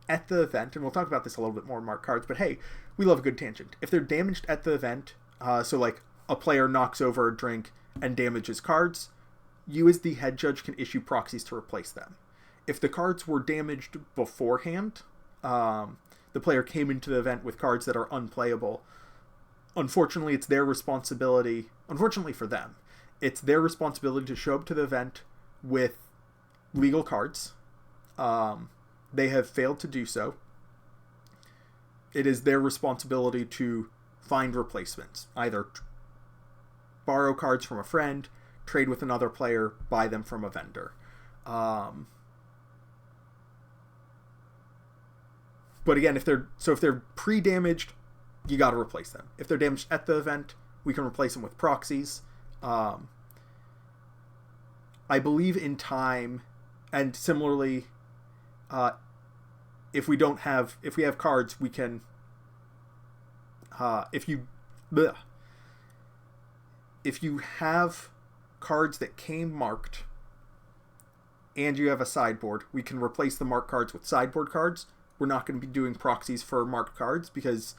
at the event, and we'll talk about this a little bit more in Marked Cards, but hey, we love a good tangent. If they're damaged at the event, so like a player knocks over a drink and damages cards, you as the head judge can issue proxies to replace them. If the cards were damaged beforehand, the player came into the event with cards that are unplayable, unfortunately it's their responsibility, unfortunately for them, it's their responsibility to show up to the event with legal cards. They have failed to do so. It is their responsibility to find replacements, either borrow cards from a friend, trade with another player, buy them from a vendor. But again, if they're pre-damaged, you got to replace them. If they're damaged at the event, we can replace them with proxies. I believe in time, and similarly, if we have cards, we can. If you have cards that came marked, and you have a sideboard, we can replace the marked cards with sideboard cards. We're not going to be doing proxies for marked cards because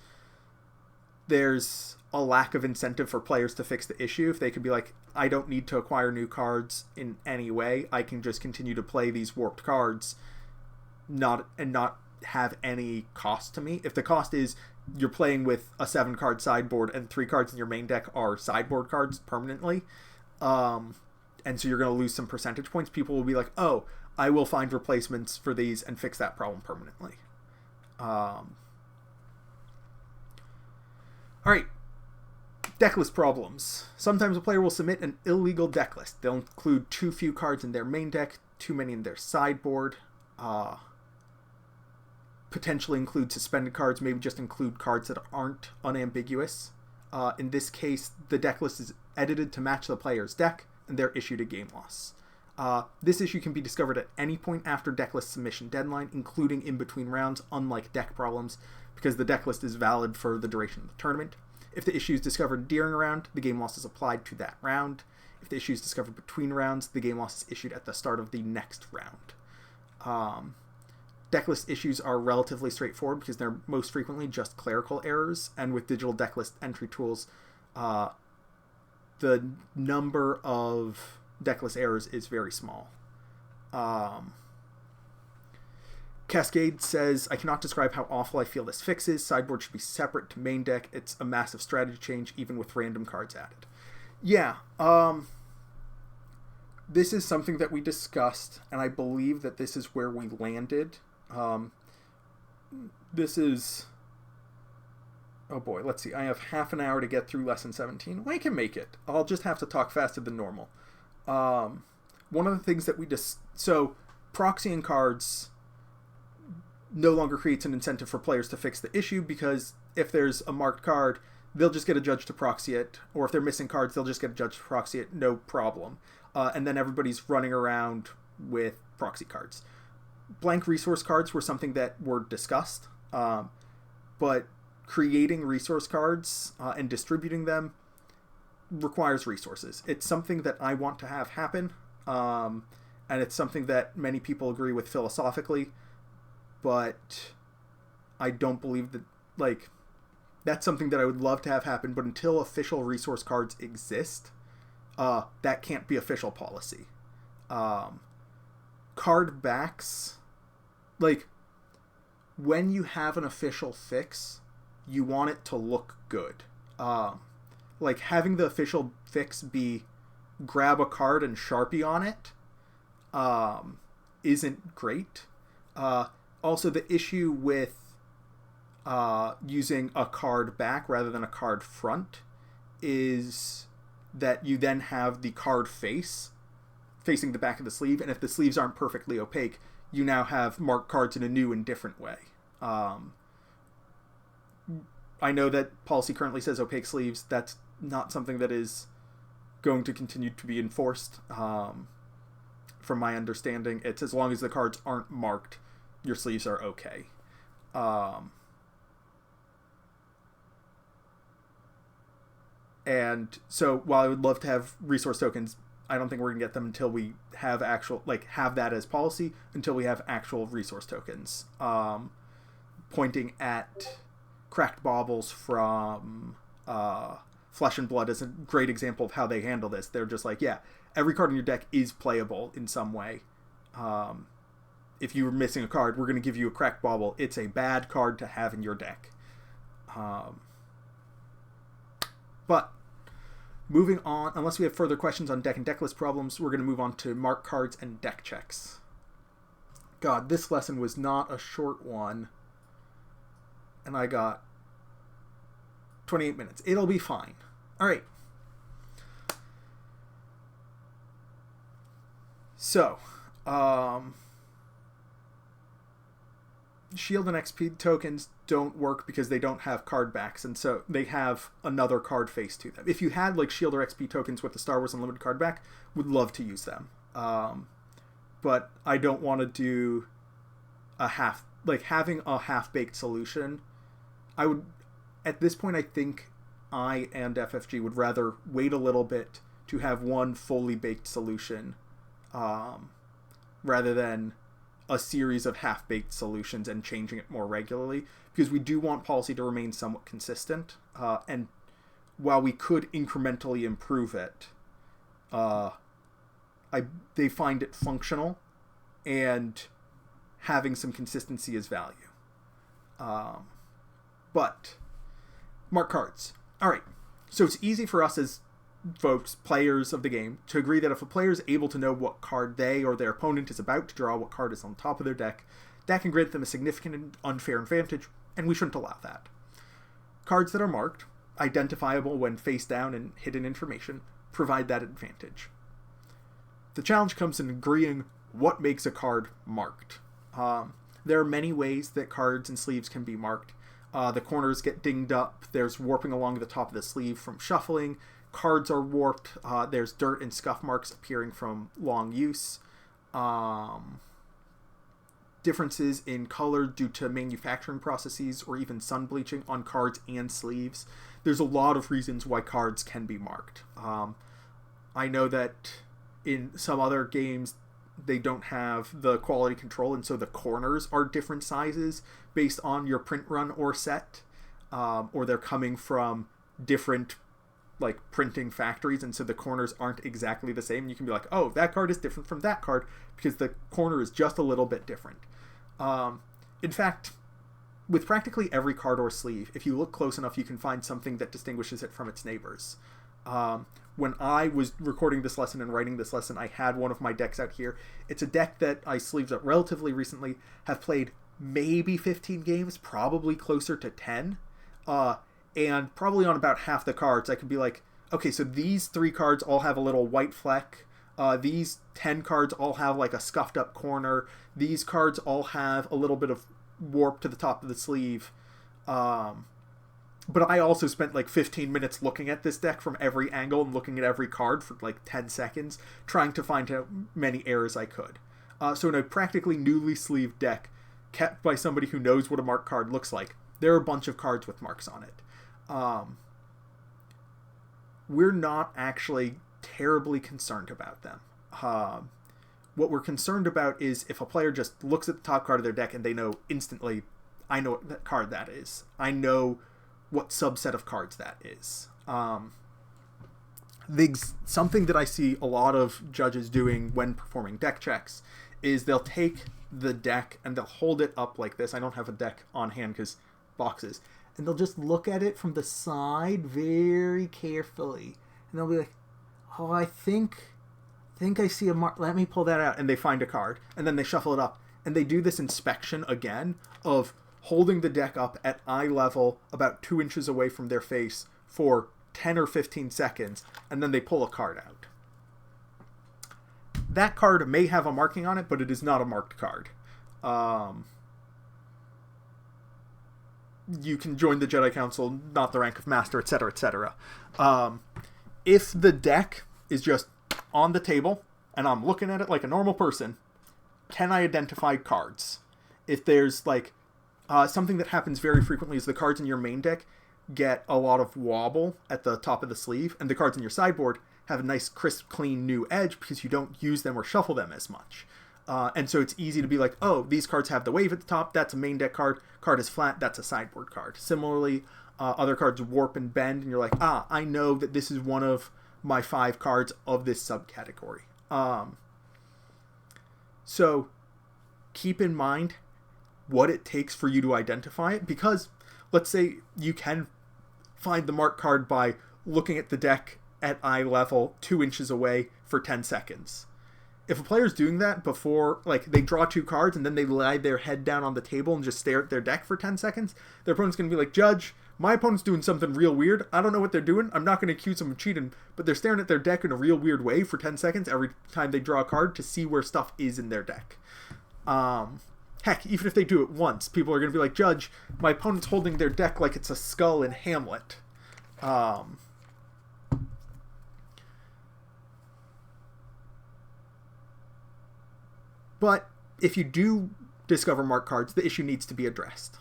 there's a lack of incentive for players to fix the issue. If they could be like, I don't need to acquire new cards in any way, I can just continue to play these warped cards not have any cost to me. If the cost is you're playing with a 7-card sideboard and 3 cards in your main deck are sideboard cards permanently, and so you're going to lose some percentage points, people will be like, oh, I will find replacements for these and fix that problem permanently. Alright, decklist problems. Sometimes a player will submit an illegal decklist. They'll include too few cards in their main deck, too many in their sideboard, potentially include suspended cards, maybe just include cards that aren't unambiguous. In this case, the decklist is edited to match the player's deck, and they're issued a game loss. This issue can be discovered at any point after decklist submission deadline, including in between rounds, unlike deck problems, because the decklist is valid for the duration of the tournament. If the issue is discovered during a round, the game loss is applied to that round. If the issue is discovered between rounds, the game loss is issued at the start of the next round. Decklist issues are relatively straightforward because they're most frequently just clerical errors, and with digital decklist entry tools, the number of decklist errors is very small. Cascade says, I cannot describe how awful I feel this fixes. Sideboard should be separate to main deck. It's a massive strategy change, even with random cards added. Yeah, this is something that we discussed, and I believe that this is where we landed. This is... Oh boy, let's see. I have half an hour to get through Lesson 17. Well, I can make it. I'll just have to talk faster than normal. One of the things that we just... So, proxying cards no longer creates an incentive for players to fix the issue, because if there's a marked card, they'll just get a judge to proxy it, or if they're missing cards, they'll just get a judge to proxy it, no problem. And then everybody's running around with proxy cards. Blank resource cards were something that were discussed, but creating resource cards and distributing them requires resources. It's something that I want to have happen, and it's something that many people agree with philosophically, but I don't believe that, like, that's something that I would love to have happen, but until official resource cards exist, that can't be official policy. Card backs, like, when you have an official fix, you want it to look good. Like, having the official fix be grab a card and Sharpie on it isn't great. Also, the issue with using a card back rather than a card front is that you then have the card face facing the back of the sleeve, and if the sleeves aren't perfectly opaque, you now have marked cards in a new and different way. I know that policy currently says opaque sleeves. That's not something that is going to continue to be enforced. From my understanding, it's as long as the cards aren't marked, your sleeves are okay. And so while I would love to have resource tokens, I don't think we're going to get them until we have actual, like, have that as policy, until we have actual resource tokens. Pointing at Cracked Baubles from Flesh and Blood is a great example of how they handle this. They're just like, yeah, every card in your deck is playable in some way. If you were missing a card, we're going to give you a Cracked Bauble. It's a bad card to have in your deck. But moving on, unless we have further questions on deck and decklist problems, we're going to move on to mark cards and deck checks. God, this lesson was not a short one. And I got 28 minutes. It'll be fine. All right. So, Shield and XP tokens don't work because they don't have card backs, and so they have another card face to them. If you had, like, Shield or XP tokens with the Star Wars Unlimited card back, would love to use them. But I don't want to do having a half-baked solution. I would, at this point, I think I and FFG would rather wait a little bit to have one fully baked solution, rather than a series of half-baked solutions and changing it more regularly, because we do want policy to remain somewhat consistent, and while we could incrementally improve it, they find it functional, and having some consistency is value. But mark cards. All right. So it's easy for us as folks, players of the game, to agree that if a player is able to know what card they or their opponent is about to draw, what card is on top of their deck, that can grant them a significant and unfair advantage, and we shouldn't allow that. Cards that are marked, identifiable when face down and hidden information, provide that advantage. The challenge comes in agreeing what makes a card marked. There are many ways that cards and sleeves can be marked. The corners get dinged up. There's warping along the top of the sleeve from shuffling. Cards are warped. There's dirt and scuff marks appearing from long use. Differences in color due to manufacturing processes or even sun bleaching on cards and sleeves. There's a lot of reasons why cards can be marked. I know that in some other games they don't have the quality control, and so the corners are different sizes based on your print run or set, or they're coming from different like printing factories, and so the corners aren't exactly the same. You can be like, oh, that card is different from that card because the corner is just a little bit different. In fact, with practically every card or sleeve, if you look close enough, you can find something that distinguishes it from its neighbors. When I was recording this lesson and writing this lesson, I had one of my decks out here. It's a deck that I sleeved up relatively recently, have played maybe 15 games, probably closer to 10, and probably on about half the cards, I could be like, okay, so these 3 cards all have a little white fleck. These 10 cards all have like a scuffed up corner. These cards all have a little bit of warp to the top of the sleeve. But I also spent like 15 minutes looking at this deck from every angle and looking at every card for like 10 seconds, trying to find how many errors I could. So in a practically newly sleeved deck, kept by somebody who knows what a marked card looks like, there are a bunch of cards with marks on it. We're not actually terribly concerned about them. What we're concerned about is if a player just looks at the top card of their deck and they know instantly, I know what card that is. I know what subset of cards that is. Something that I see a lot of judges doing when performing deck checks is they'll take the deck and they'll hold it up like this. I don't have a deck on hand because boxes. And they'll just look at it from the side very carefully. And they'll be like, oh, I think I see a mark. Let me pull that out. And they find a card. And then they shuffle it up. And they do this inspection again of holding the deck up at eye level about 2 inches away from their face for 10 or 15 seconds, and then they pull a card out. That card may have a marking on it, but it is not a marked card. You can join the Jedi Council, not the rank of Master, etc., etc. If the deck is just on the table, and I'm looking at it like a normal person, can I identify cards? If there's like something that happens very frequently is the cards in your main deck get a lot of wobble at the top of the sleeve, and the cards in your sideboard have a nice, crisp, clean, new edge because you don't use them or shuffle them as much. And so it's easy to be like, oh, these cards have the wave at the top, that's a main deck card. Card is flat, that's a sideboard card. Similarly, other cards warp and bend, and you're like, I know that this is one of my 5 cards of this subcategory. So keep in mind what it takes for you to identify it, because let's say you can find the marked card by looking at the deck at eye level 2 inches away for 10 seconds. If a player's doing that before, like, they draw 2 cards and then they lie their head down on the table and just stare at their deck for 10 seconds, their opponent's going to be like, Judge, my opponent's doing something real weird. I don't know what they're doing. I'm not going to accuse them of cheating, but they're staring at their deck in a real weird way for 10 seconds every time they draw a card to see where stuff is in their deck. Heck, even if they do it once, people are going to be like, Judge, my opponent's holding their deck like it's a skull in Hamlet. But if you do discover marked cards, the issue needs to be addressed.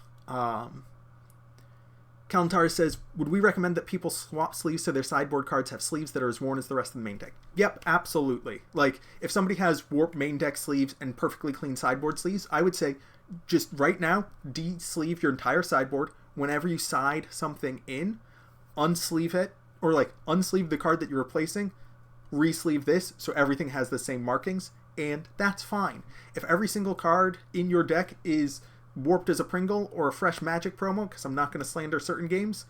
Kalantari says, would we recommend that people swap sleeves so their sideboard cards have sleeves that are as worn as the rest of the main deck? Yep, absolutely. Like, if somebody has warped main deck sleeves and perfectly clean sideboard sleeves, I would say, just right now, de-sleeve your entire sideboard. Whenever you side something in, unsleeve it, or like unsleeve the card that you're replacing, re-sleeve this so everything has the same markings, and that's fine. If every single card in your deck is warped as a Pringle or a fresh Magic promo, because I'm not going to slander certain games,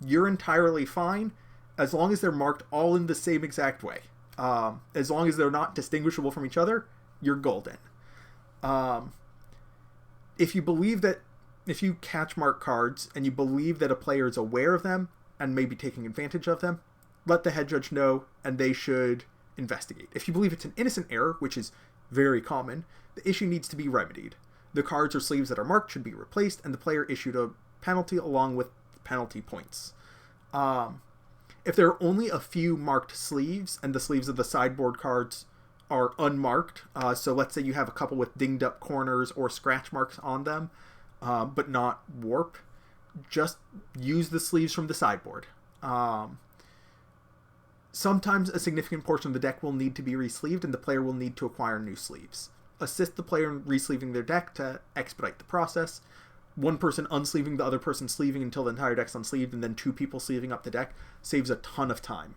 you're entirely fine as long as they're marked all in the same exact way. As long as they're not distinguishable from each other, you're golden. If you catch mark cards and you believe that a player is aware of them and maybe taking advantage of them, let the head judge know and they should investigate. If you believe it's an innocent error, which is very common, the issue needs to be remedied. The cards or sleeves that are marked should be replaced and the player issued a penalty along with penalty points. If there are only a few marked sleeves and the sleeves of the sideboard cards are unmarked, so let's say you have a couple with dinged up corners or scratch marks on them, but not warp, just use the sleeves from the sideboard. Sometimes a significant portion of the deck will need to be resleeved and the player will need to acquire new sleeves. Assist the player in resleeving their deck to expedite the process. One person unsleeving the other person sleeving until the entire deck's unsleeved, and then two people sleeving up the deck saves a ton of time.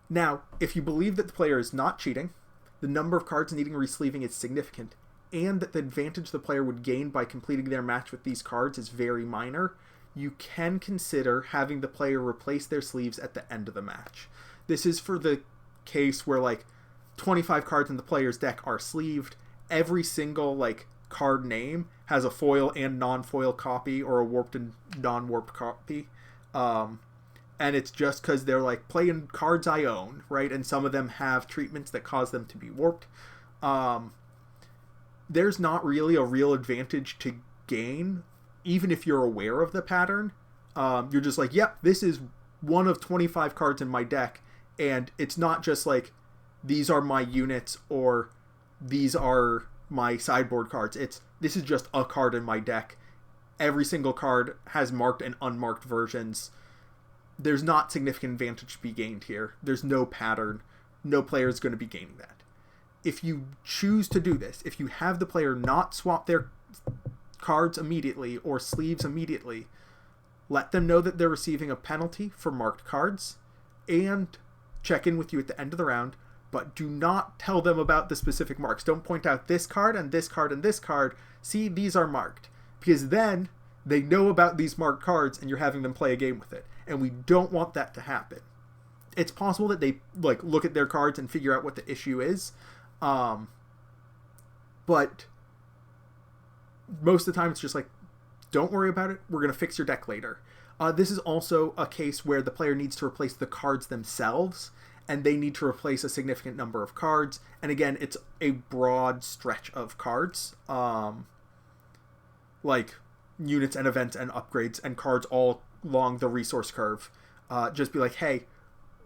Now, if you believe that the player is not cheating, the number of cards needing resleeving is significant, and that the advantage the player would gain by completing their match with these cards is very minor, you can consider having the player replace their sleeves at the end of the match. This is for the case where, like, 25 cards in the player's deck are sleeved. Every single, like, card name has a foil and non-foil copy or a warped and non-warped copy. And it's just because they're, like, playing cards I own, right? And some of them have treatments that cause them to be warped. There's not really a real advantage to gain, even if you're aware of the pattern. You're just like, yep, this is one of 25 cards in my deck, and it's not just like, these are my units or these are my sideboard cards. This is just a card in my deck. Every single card has marked and unmarked versions. There's not significant advantage to be gained here. There's no pattern. No player is going to be gaining that. If you choose to do this, if you have the player not swap their cards immediately or sleeves immediately, let them know that they're receiving a penalty for marked cards and check in with you at the end of the round, but do not tell them about the specific marks. Don't point out this card and this card and this card. See, these are marked. Because then they know about these marked cards and you're having them play a game with it. And we don't want that to happen. It's possible that they like look at their cards and figure out what the issue is. But most of the time it's just like, don't worry about it. We're going to fix your deck later. This is also a case where the player needs to replace the cards themselves, and they need to replace a significant number of cards. And again, it's a broad stretch of cards, like units and events and upgrades and cards all along the resource curve. Just be like, hey,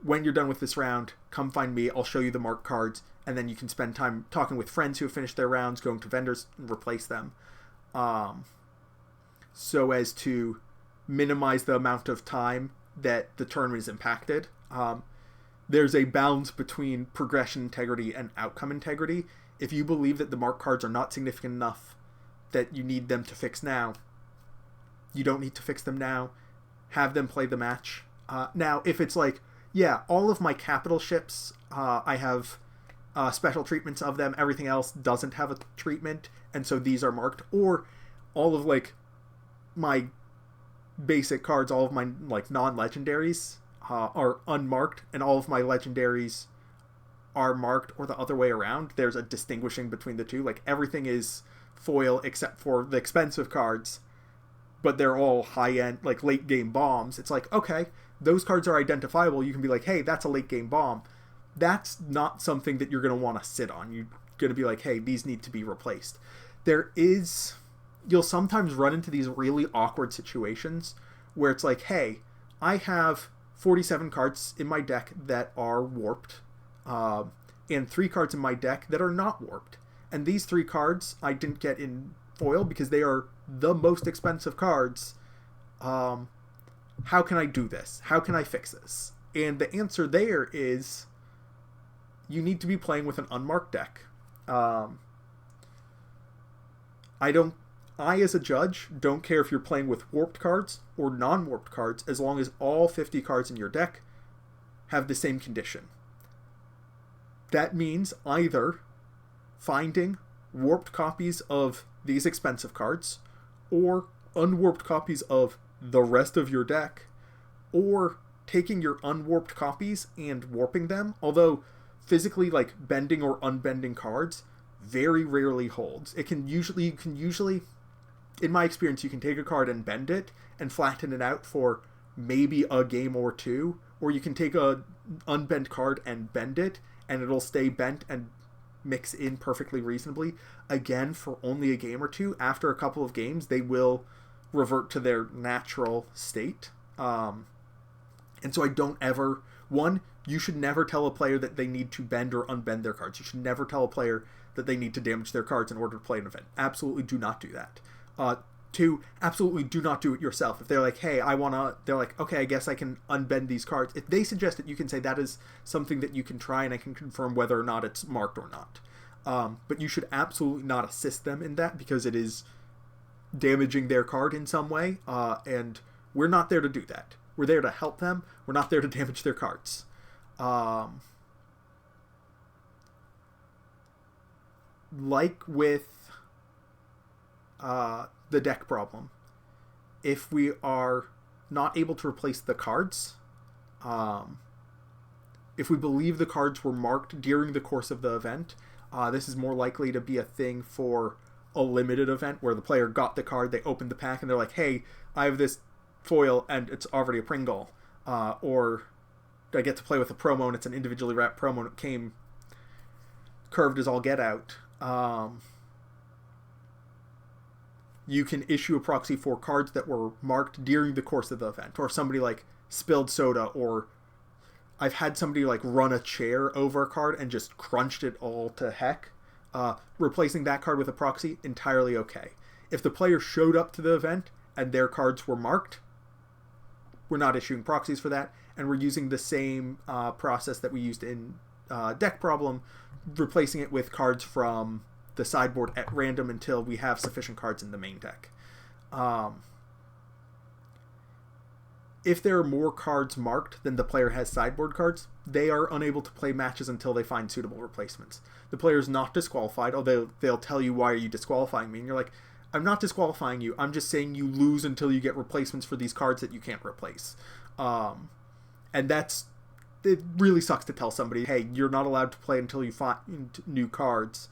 when you're done with this round, come find me. I'll show you the marked cards, and then you can spend time talking with friends who have finished their rounds, going to vendors and replace them, so as to minimize the amount of time that the tournament is impacted. There's a balance between progression integrity and outcome integrity. If you believe that the marked cards are not significant enough that you need them to fix now, you don't need to fix them now. Have them play the match. Now, if it's like, yeah, all of my capital ships, I have special treatments of them, everything else doesn't have a treatment, and so these are marked, or all of, like, my basic cards, all of my, like, non-legendaries are unmarked, and all of my legendaries are marked, or the other way around. There's a distinguishing between the two. Like, everything is foil except for the expensive cards, but they're all high-end, like, late-game bombs. It's like, okay, those cards are identifiable. You can be like, hey, that's a late-game bomb. That's not something that you're going to want to sit on. You're going to be like, hey, these need to be replaced. You'll sometimes run into these really awkward situations where it's like, hey, I have 47 cards in my deck that are warped, and 3 cards in my deck that are not warped. And these 3 cards I didn't get in foil because they are the most expensive cards. How can I do this? How can I fix this? And the answer there is, you need to be playing with an unmarked deck. I, as a judge, don't care if you're playing with warped cards or non-warped cards, as long as all 50 cards in your deck have the same condition. That means either finding warped copies of these expensive cards, or unwarped copies of the rest of your deck, or taking your unwarped copies and warping them, although physically, like, bending or unbending cards very rarely holds. You can usually, in my experience, you can take a card and bend it and flatten it out for maybe a game or two, or you can take a unbent card and bend it and it'll stay bent and mix in perfectly reasonably. Again, for only a game or two. After a couple of games, they will revert to their natural state. And so I don't ever... One, you should never tell a player that they need to bend or unbend their cards. You should never tell a player that they need to damage their cards in order to play an event. Absolutely do not do that. Two, absolutely do not do it yourself. If they're like, hey, they're like, okay, I guess I can unbend these cards. If they suggest it, you can say that is something that you can try and I can confirm whether or not it's marked or not. But you should absolutely not assist them in that, because it is damaging their card in some way. And we're not there to do that. We're there to help them. We're not there to damage their cards. Like with the deck problem, if we are not able to replace the cards, if we believe the cards were marked during the course of the event, this is more likely to be a thing for a limited event where the player got the card, they opened the pack, and they're like, hey, I have this foil and it's already a Pringle, or I get to play with a promo and it's an individually wrapped promo and it came curved as all get out. You can issue a proxy for cards that were marked during the course of the event, or somebody like spilled soda, or I've had somebody like run a chair over a card and just crunched it all to heck. Replacing that card with a proxy, entirely okay. If the player showed up to the event and their cards were marked, we're not issuing proxies for that, and we're using the same process that we used in Deck Problem, replacing it with cards from the sideboard at random until we have sufficient cards in the main deck. If there are more cards marked than the player has sideboard cards, they are unable to play matches until they find suitable replacements. The player is not disqualified, although they'll tell you, why are you disqualifying me? And you're like, I'm not disqualifying you, I'm just saying you lose until you get replacements for these cards that you can't replace. And it really sucks to tell somebody, hey, you're not allowed to play until you find new cards.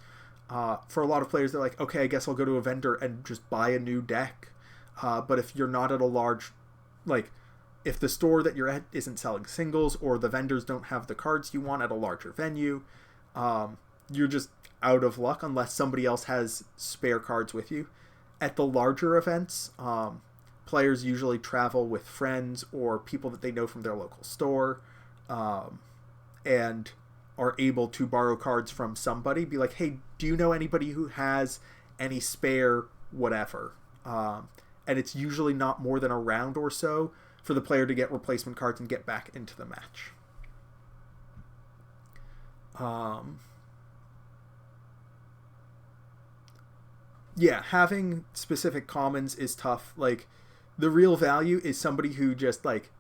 For a lot of players, they're like, okay, I guess I'll go to a vendor and just buy a new deck. But if you're not at a large, like, if the store that you're at isn't selling singles, or the vendors don't have the cards you want at a larger venue, you're just out of luck unless somebody else has spare cards with you. At the larger events, players usually travel with friends or people that they know from their local store, and are able to borrow cards from somebody. Be like, hey, do you know anybody who has any spare whatever? And it's usually not more than a round or so for the player to get replacement cards and get back into the match. Yeah, having specific commons is tough. Like, the real value is somebody who just, like,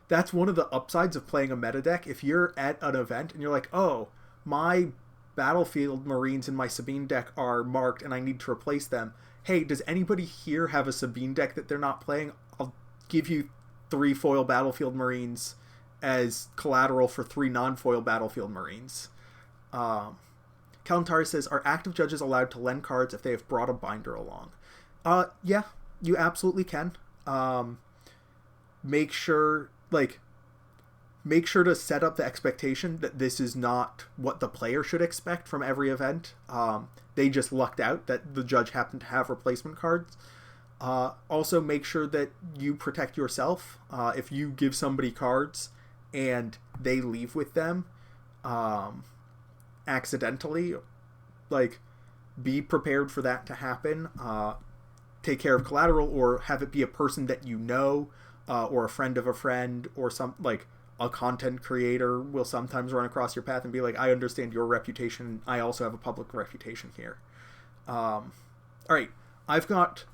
that's one of the upsides of playing a meta deck. If you're at an event and you're like, oh, my Battlefield Marines in my Sabine deck are marked and I need to replace them. Hey, does anybody here have a Sabine deck that they're not playing? I'll give you 3 foil Battlefield Marines as collateral for 3 non-foil Battlefield Marines. Kalantari says, are active judges allowed to lend cards if they have brought a binder along? Yeah, you absolutely can. Make sure to set up the expectation that this is not what the player should expect from every event. They just lucked out that the judge happened to have replacement cards. Also, make sure that you protect yourself. If you give somebody cards and they leave with them accidentally, like, be prepared for that to happen. Take care of collateral, or have it be a person that you know, or a friend of a friend, or some, like, a content creator will sometimes run across your path and be like, I understand your reputation, I also have a public reputation here. Alright, I've got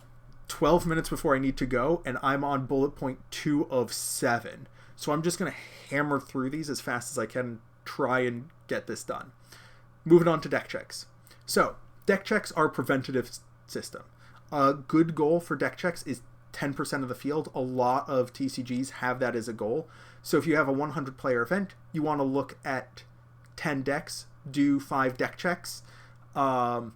12 minutes before I need to go, and I'm on bullet point 2 of 7. So I'm just going to hammer through these as fast as I can, try and get this done. Moving on to deck checks. So, deck checks are a preventative system. A good goal for deck checks is 10% of the field. A lot of TCGs have that as a goal. So if you have a 100 player event, you want to look at 10 decks, do 5 deck checks. That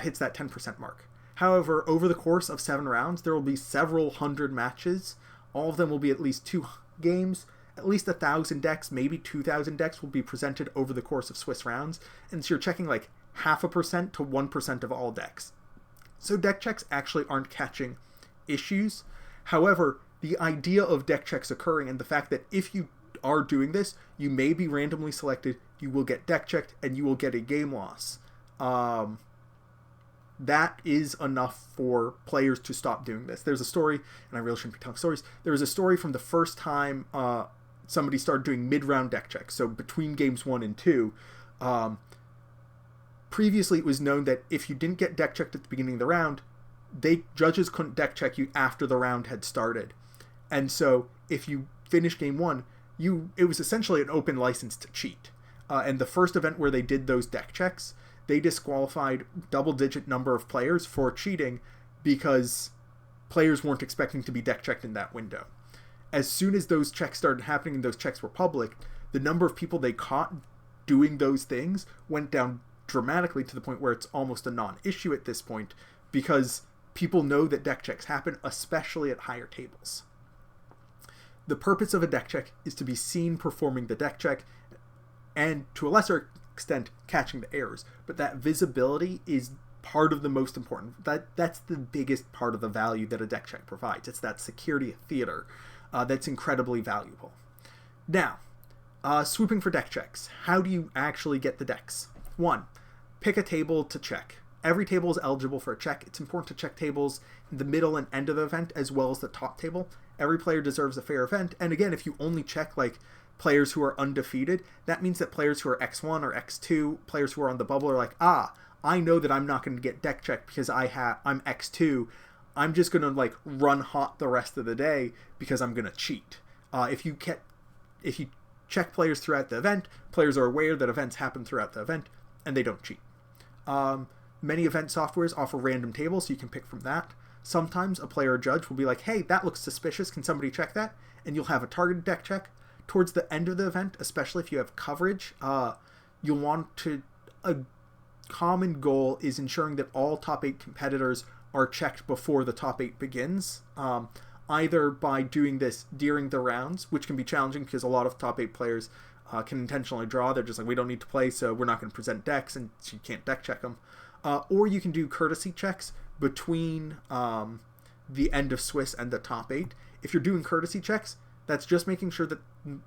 hits that 10% mark. However, over the course of 7 rounds, there will be several hundred matches. All of them will be at least 2 games. At least 1,000 decks, maybe 2,000 decks will be presented over the course of Swiss rounds. And so you're checking like 0.5% to 1% of all decks. So deck checks actually aren't catching issues. However, the idea of deck checks occurring and the fact that if you are doing this, you may be randomly selected, you will get deck checked, and you will get a game loss. That is enough for players to stop doing this. There's a story, and I really shouldn't be telling stories. There was a story from the first time somebody started doing mid-round deck checks, so between games 1 and 2. Previously, it was known that if you didn't get deck checked at the beginning of the round, judges couldn't deck check you after the round had started. And so, if you finished game 1, it was essentially an open license to cheat. And the first event where they did those deck checks, they disqualified double-digit number of players for cheating because players weren't expecting to be deck checked in that window. As soon as those checks started happening and those checks were public, the number of people they caught doing those things went down dramatically to the point where it's almost a non-issue at this point because people know that deck checks happen, especially at higher tables. The purpose of a deck check is to be seen performing the deck check and, to a lesser extent, catching the errors. But that visibility is part of the most important. That's the biggest part of the value that a deck check provides. It's that security of theater that's incredibly valuable. Now, swooping for deck checks. How do you actually get the decks? 1. Pick a table to check. Every table is eligible for a check. It's important to check tables in the middle and end of the event as well as the top table. Every player deserves a fair event. And again, if you only check like players who are undefeated, that means that players who are X1 or X2, players who are on the bubble are like, I know that I'm not going to get deck checked because I'm X2. I'm just going to like run hot the rest of the day because I'm going to cheat. If you check players throughout the event, players are aware that events happen throughout the event and they don't cheat. Many event softwares offer random tables, so you can pick from that. Sometimes a player or judge will be like, hey, that looks suspicious, can somebody check that? And you'll have a targeted deck check. Towards the end of the event, especially if you have coverage, you'll want to... A common goal is ensuring that all top 8 competitors are checked before the top 8 begins, either by doing this during the rounds, which can be challenging because a lot of top 8 players can intentionally draw. They're just like, we don't need to play, so we're not going to present decks, and you can't deck check them. Or you can do courtesy checks between the end of Swiss and the top 8. If you're doing courtesy checks, that's just making sure that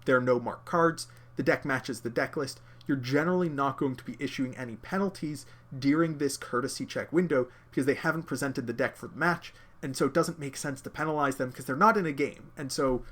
there are no marked cards, the deck matches the deck list. You're generally not going to be issuing any penalties during this courtesy check window because they haven't presented the deck for the match, and so it doesn't make sense to penalize them because they're not in a game, and so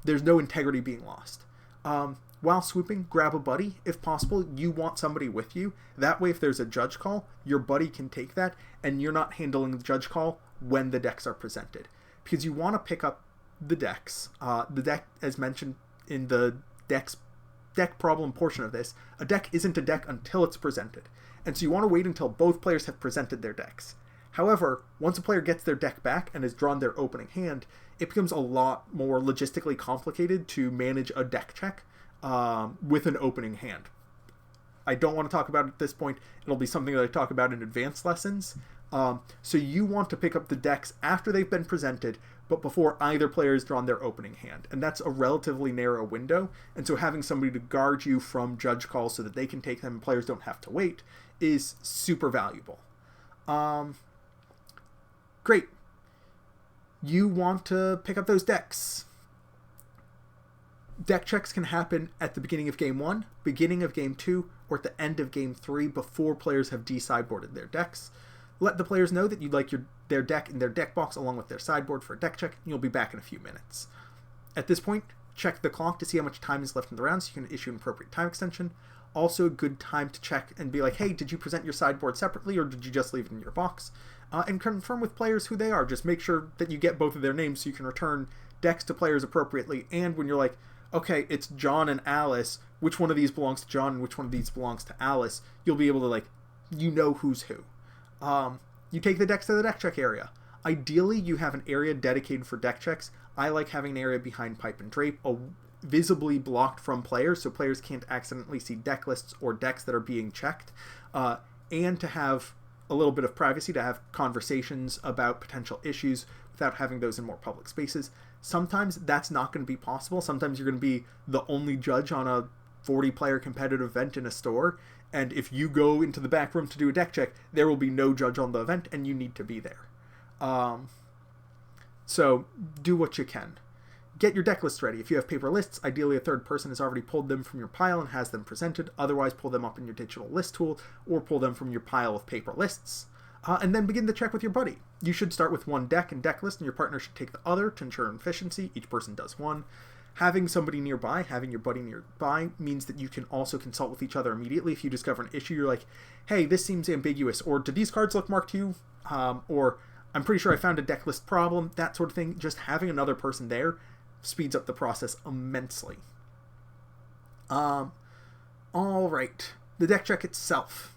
there's no integrity being lost. While swooping, grab a buddy. If possible, you want somebody with you. That way, if there's a judge call, your buddy can take that, and you're not handling the judge call when the decks are presented. Because you want to pick up the decks. The deck, as mentioned in the deck problem portion of this, a deck isn't a deck until it's presented. And so you want to wait until both players have presented their decks. However, once a player gets their deck back and has drawn their opening hand, it becomes a lot more logistically complicated to manage a deck check with an opening hand. I don't want to talk about it at this point. It'll be something that I talk about in advanced lessons. So you want to pick up the decks after they've been presented, but before either player has drawn their opening hand. And that's a relatively narrow window. And so having somebody to guard you from judge calls so that they can take them and players don't have to wait is super valuable. Great. You want to pick up those decks. Deck checks can happen at the beginning of Game 1, beginning of Game 2, or at the end of Game 3 before players have de-sideboarded their decks. Let the players know that you'd like their deck in their deck box along with their sideboard for a deck check, and you'll be back in a few minutes. At this point, check the clock to see how much time is left in the round so you can issue an appropriate time extension. Also a good time to check and be like, hey, did you present your sideboard separately or did you just leave it in your box? and confirm with players who they are. Just make sure that you get both of their names so you can return decks to players appropriately. And when you're like, okay, it's John and Alice, which one of these belongs to John and which one of these belongs to Alice, you'll be able to, like, you know who's who. You take the decks to the deck check area. Ideally, you have an area dedicated for deck checks. I like having an area behind Pipe and Drape, visibly blocked from players, so players can't accidentally see deck lists or decks that are being checked, and to have a little bit of privacy, to have conversations about potential issues without having those in more public spaces. Sometimes that's not going to be possible. Sometimes you're going to be the only judge on a 40-player competitive event in a store, and if you go into the back room to do a deck check, there will be no judge on the event, and you need to be there. So do what you can. Get your deck lists ready. If you have paper lists, ideally a third person has already pulled them from your pile and has them presented. Otherwise, pull them up in your digital list tool or pull them from your pile of paper lists. And then begin the check with your buddy. You should start with one deck and deck list, and your partner should take the other to ensure efficiency. Each person does one. Having somebody nearby, having your buddy nearby, means that you can also consult with each other immediately. If you discover an issue, you're like, hey, this seems ambiguous, or did these cards look marked to you? Or I'm pretty sure I found a deck list problem, that sort of thing. Just having another person there speeds up the process immensely. All right, the deck check itself.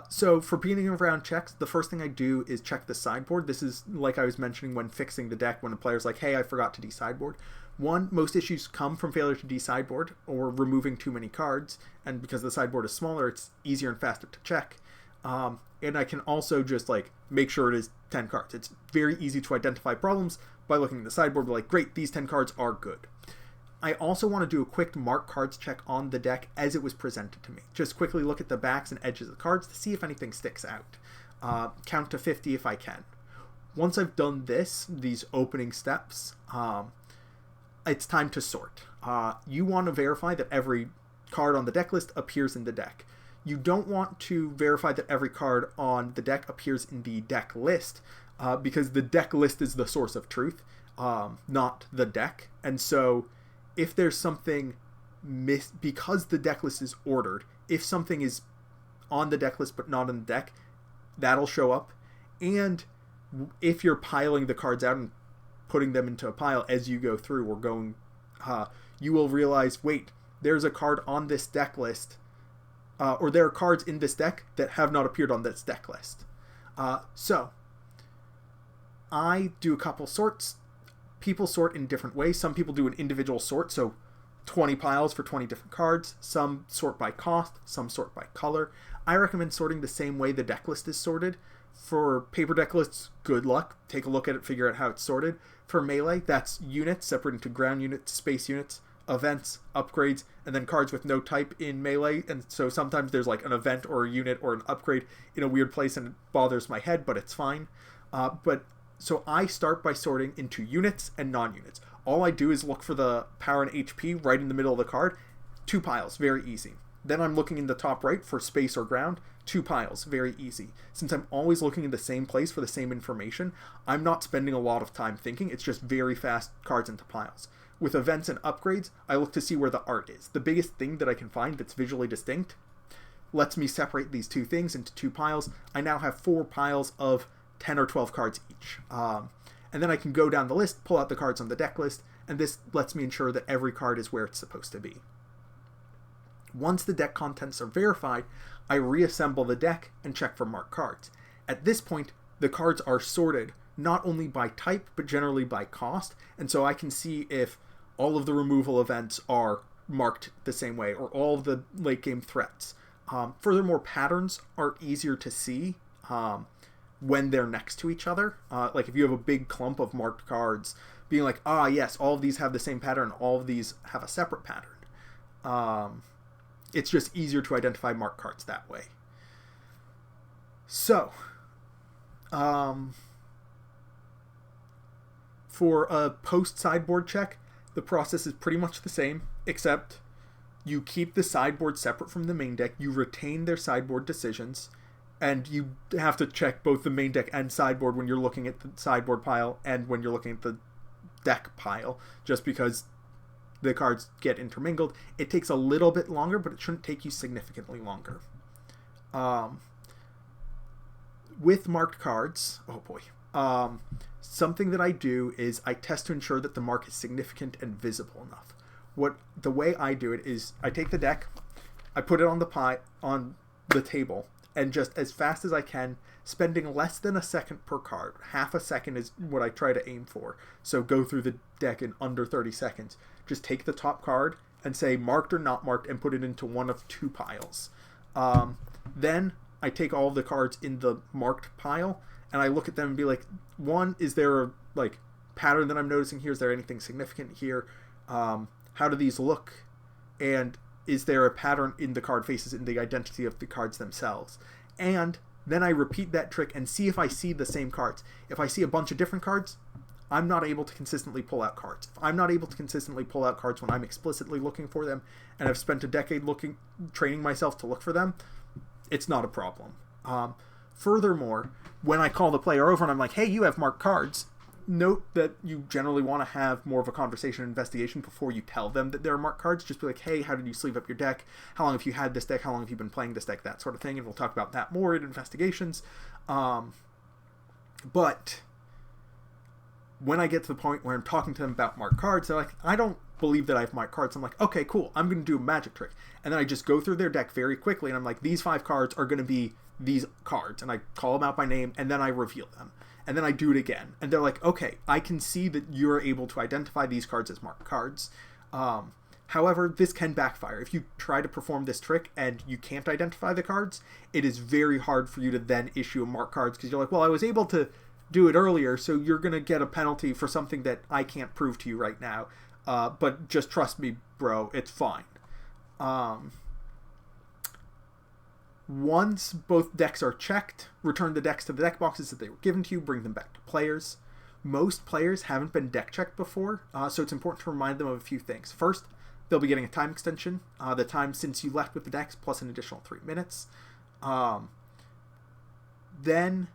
So for beginning of round checks, the first thing I do is check the sideboard. This is like I was mentioning when fixing the deck, when a player's like, hey, I forgot to desideboard. One, most issues come from failure to desideboard or removing too many cards, and because the sideboard is smaller, it's easier and faster to check. And I can also just, like, make sure it is 10 cards. It's very easy to identify problems by looking at the sideboard, like, great, these 10 cards are good. I also want to do a quick mark cards check on the deck as it was presented to me. Just quickly look at the backs and edges of the cards to see if anything sticks out. Count to 50 if I can. Once I've done these opening steps, it's time to sort. You want to verify that every card on the deck list appears in the deck. You don't want to verify that every card on the deck appears in the deck list, because the deck list is the source of truth, not the deck. And so if there's something because the deck list is ordered, if something is on the deck list but not in the deck, that'll show up. And if you're piling the cards out and putting them into a pile as you go through or going, you will realize, wait, there's a card on this deck list, or there are cards in this deck that have not appeared on this deck list. So I do a couple sorts. People sort in different ways. Some people do an individual sort, so 20 piles for 20 different cards. Some sort by cost, some sort by color. I recommend sorting the same way the deck list is sorted. For paper deck lists, good luck. Take a look at it, figure out how it's sorted. For Melee, that's units separated into ground units, space units, events, upgrades, and then cards with no type in Melee. And so sometimes there's like an event or a unit or an upgrade in a weird place and it bothers my head, but it's fine. So I start by sorting into units and non-units. All I do is look for the power and HP right in the middle of the card. 2 piles, very easy. Then I'm looking in the top right for space or ground. 2 piles, very easy. Since I'm always looking in the same place for the same information, I'm not spending a lot of time thinking. It's just very fast cards into piles. With events and upgrades, I look to see where the art is. The biggest thing that I can find that's visually distinct lets me separate these 2 things into 2 piles. I now have 4 piles of 10 or 12 cards each. And then I can go down the list, pull out the cards on the deck list, and this lets me ensure that every card is where it's supposed to be. Once the deck contents are verified, I reassemble the deck and check for marked cards. At this point, the cards are sorted not only by type, but generally by cost, and so I can see if all of the removal events are marked the same way, or all of the late game threats. Furthermore, patterns are easier to see when they're next to each other. Like if you have a big clump of marked cards, being like, yes, all of these have the same pattern, all of these have a separate pattern. It's just easier to identify marked cards that way. So, for a post-sideboard check, the process is pretty much the same, except you keep the sideboard separate from the main deck, you retain their sideboard decisions, and you have to check both the main deck and sideboard when you're looking at the sideboard pile and when you're looking at the deck pile, just because the cards get intermingled. It takes a little bit longer, but it shouldn't take you significantly longer. with marked cards, oh boy, something that I do is I test to ensure that the mark is significant and visible enough. The way I do it is I take the deck, I put it on the table, and just as fast as I can, spending less than a second per card. Half a second is what I try to aim for. So go through the deck in under 30 seconds. Just take the top card and say marked or not marked and put it into one of two piles. Then I take all of the cards in the marked pile and I look at them and be like, one, is there a pattern that I'm noticing here? Is there anything significant here? How do these look? And is there a pattern in the card faces, in the identity of the cards themselves? And then I repeat that trick and see if I see the same cards. If I see a bunch of different cards, I'm not able to consistently pull out cards. If I'm not able to consistently pull out cards when I'm explicitly looking for them, and I've spent a decade training myself to look for them, it's not a problem. Furthermore, when I call the player over and I'm like, hey, you have marked cards, note that you generally want to have more of a conversation and investigation before you tell them that there are marked cards. Just be like, hey, how did you sleeve up your deck? How long have you had this deck? How long have you been playing this deck? That sort of thing. And we'll talk about that more in investigations. But when I get to the point where I'm talking to them about marked cards, they're like, I don't believe that I have marked cards. I'm like, okay, cool. I'm going to do a magic trick. And then I just go through their deck very quickly. And I'm like, these 5 cards are going to be these cards. And I call them out by name and then I reveal them. And then I do it again. And they're like, okay, I can see that you're able to identify these cards as marked cards. However, this can backfire. If you try to perform this trick and you can't identify the cards, it is very hard for you to then issue a marked cards because you're like, well, I was able to do it earlier, so you're going to get a penalty for something that I can't prove to you right now. But just trust me, bro, it's fine. Once both decks are checked, return the decks to the deck boxes that they were given to you, bring them back to players. Most players haven't been deck checked before, so it's important to remind them of a few things. First, they'll be getting a time extension, the time since you left with the decks, plus an additional 3 minutes. Then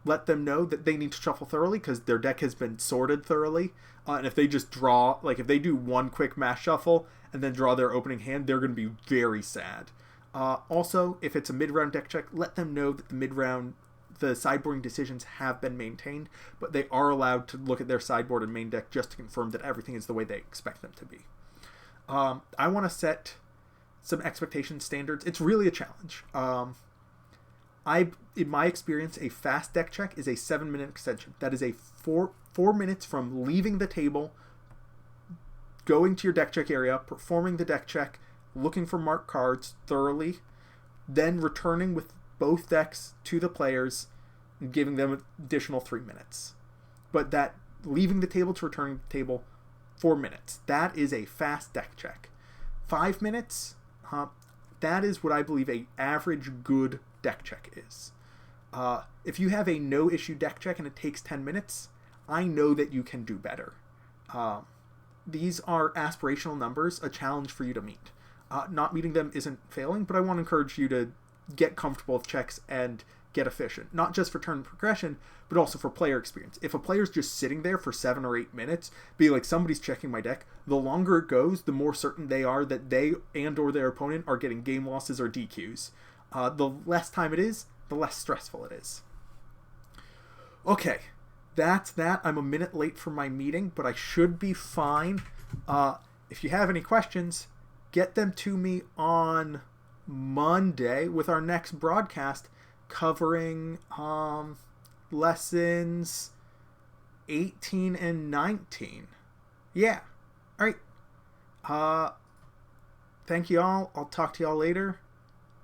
let them know that they need to shuffle thoroughly because their deck has been sorted thoroughly. And if they just draw, if they do one quick mass shuffle and then draw their opening hand, they're going to be very sad. Also, if it's a mid-round deck check, let them know that the sideboarding decisions have been maintained, but they are allowed to look at their sideboard and main deck just to confirm that everything is the way they expect them to be. I want to set some expectation standards. It's really a challenge. In my experience, a fast deck check is a 7-minute extension. That is a 4 minutes from leaving the table, going to your deck check area, performing the deck check, looking for marked cards thoroughly, then returning with both decks to the players and giving them additional 3 minutes. But that leaving the table to returning the table, 4 minutes. That is a fast deck check. 5 minutes, that is what I believe a average good deck check is. If you have a no-issue deck check and it takes 10 minutes, I know that you can do better. These are aspirational numbers, a challenge for you to meet. Not meeting them isn't failing, but I want to encourage you to get comfortable with checks and get efficient. Not just for turn progression, but also for player experience. If a player's just sitting there for 7 or 8 minutes, be like, somebody's checking my deck, the longer it goes, the more certain they are that they and or their opponent are getting game losses or DQs. The less time it is, the less stressful it is. Okay, that's that. I'm a minute late for my meeting, but I should be fine. If you have any questions, get them to me on Monday with our next broadcast covering lessons 18 and 19. Yeah. All right. Thank you all. I'll talk to y'all later.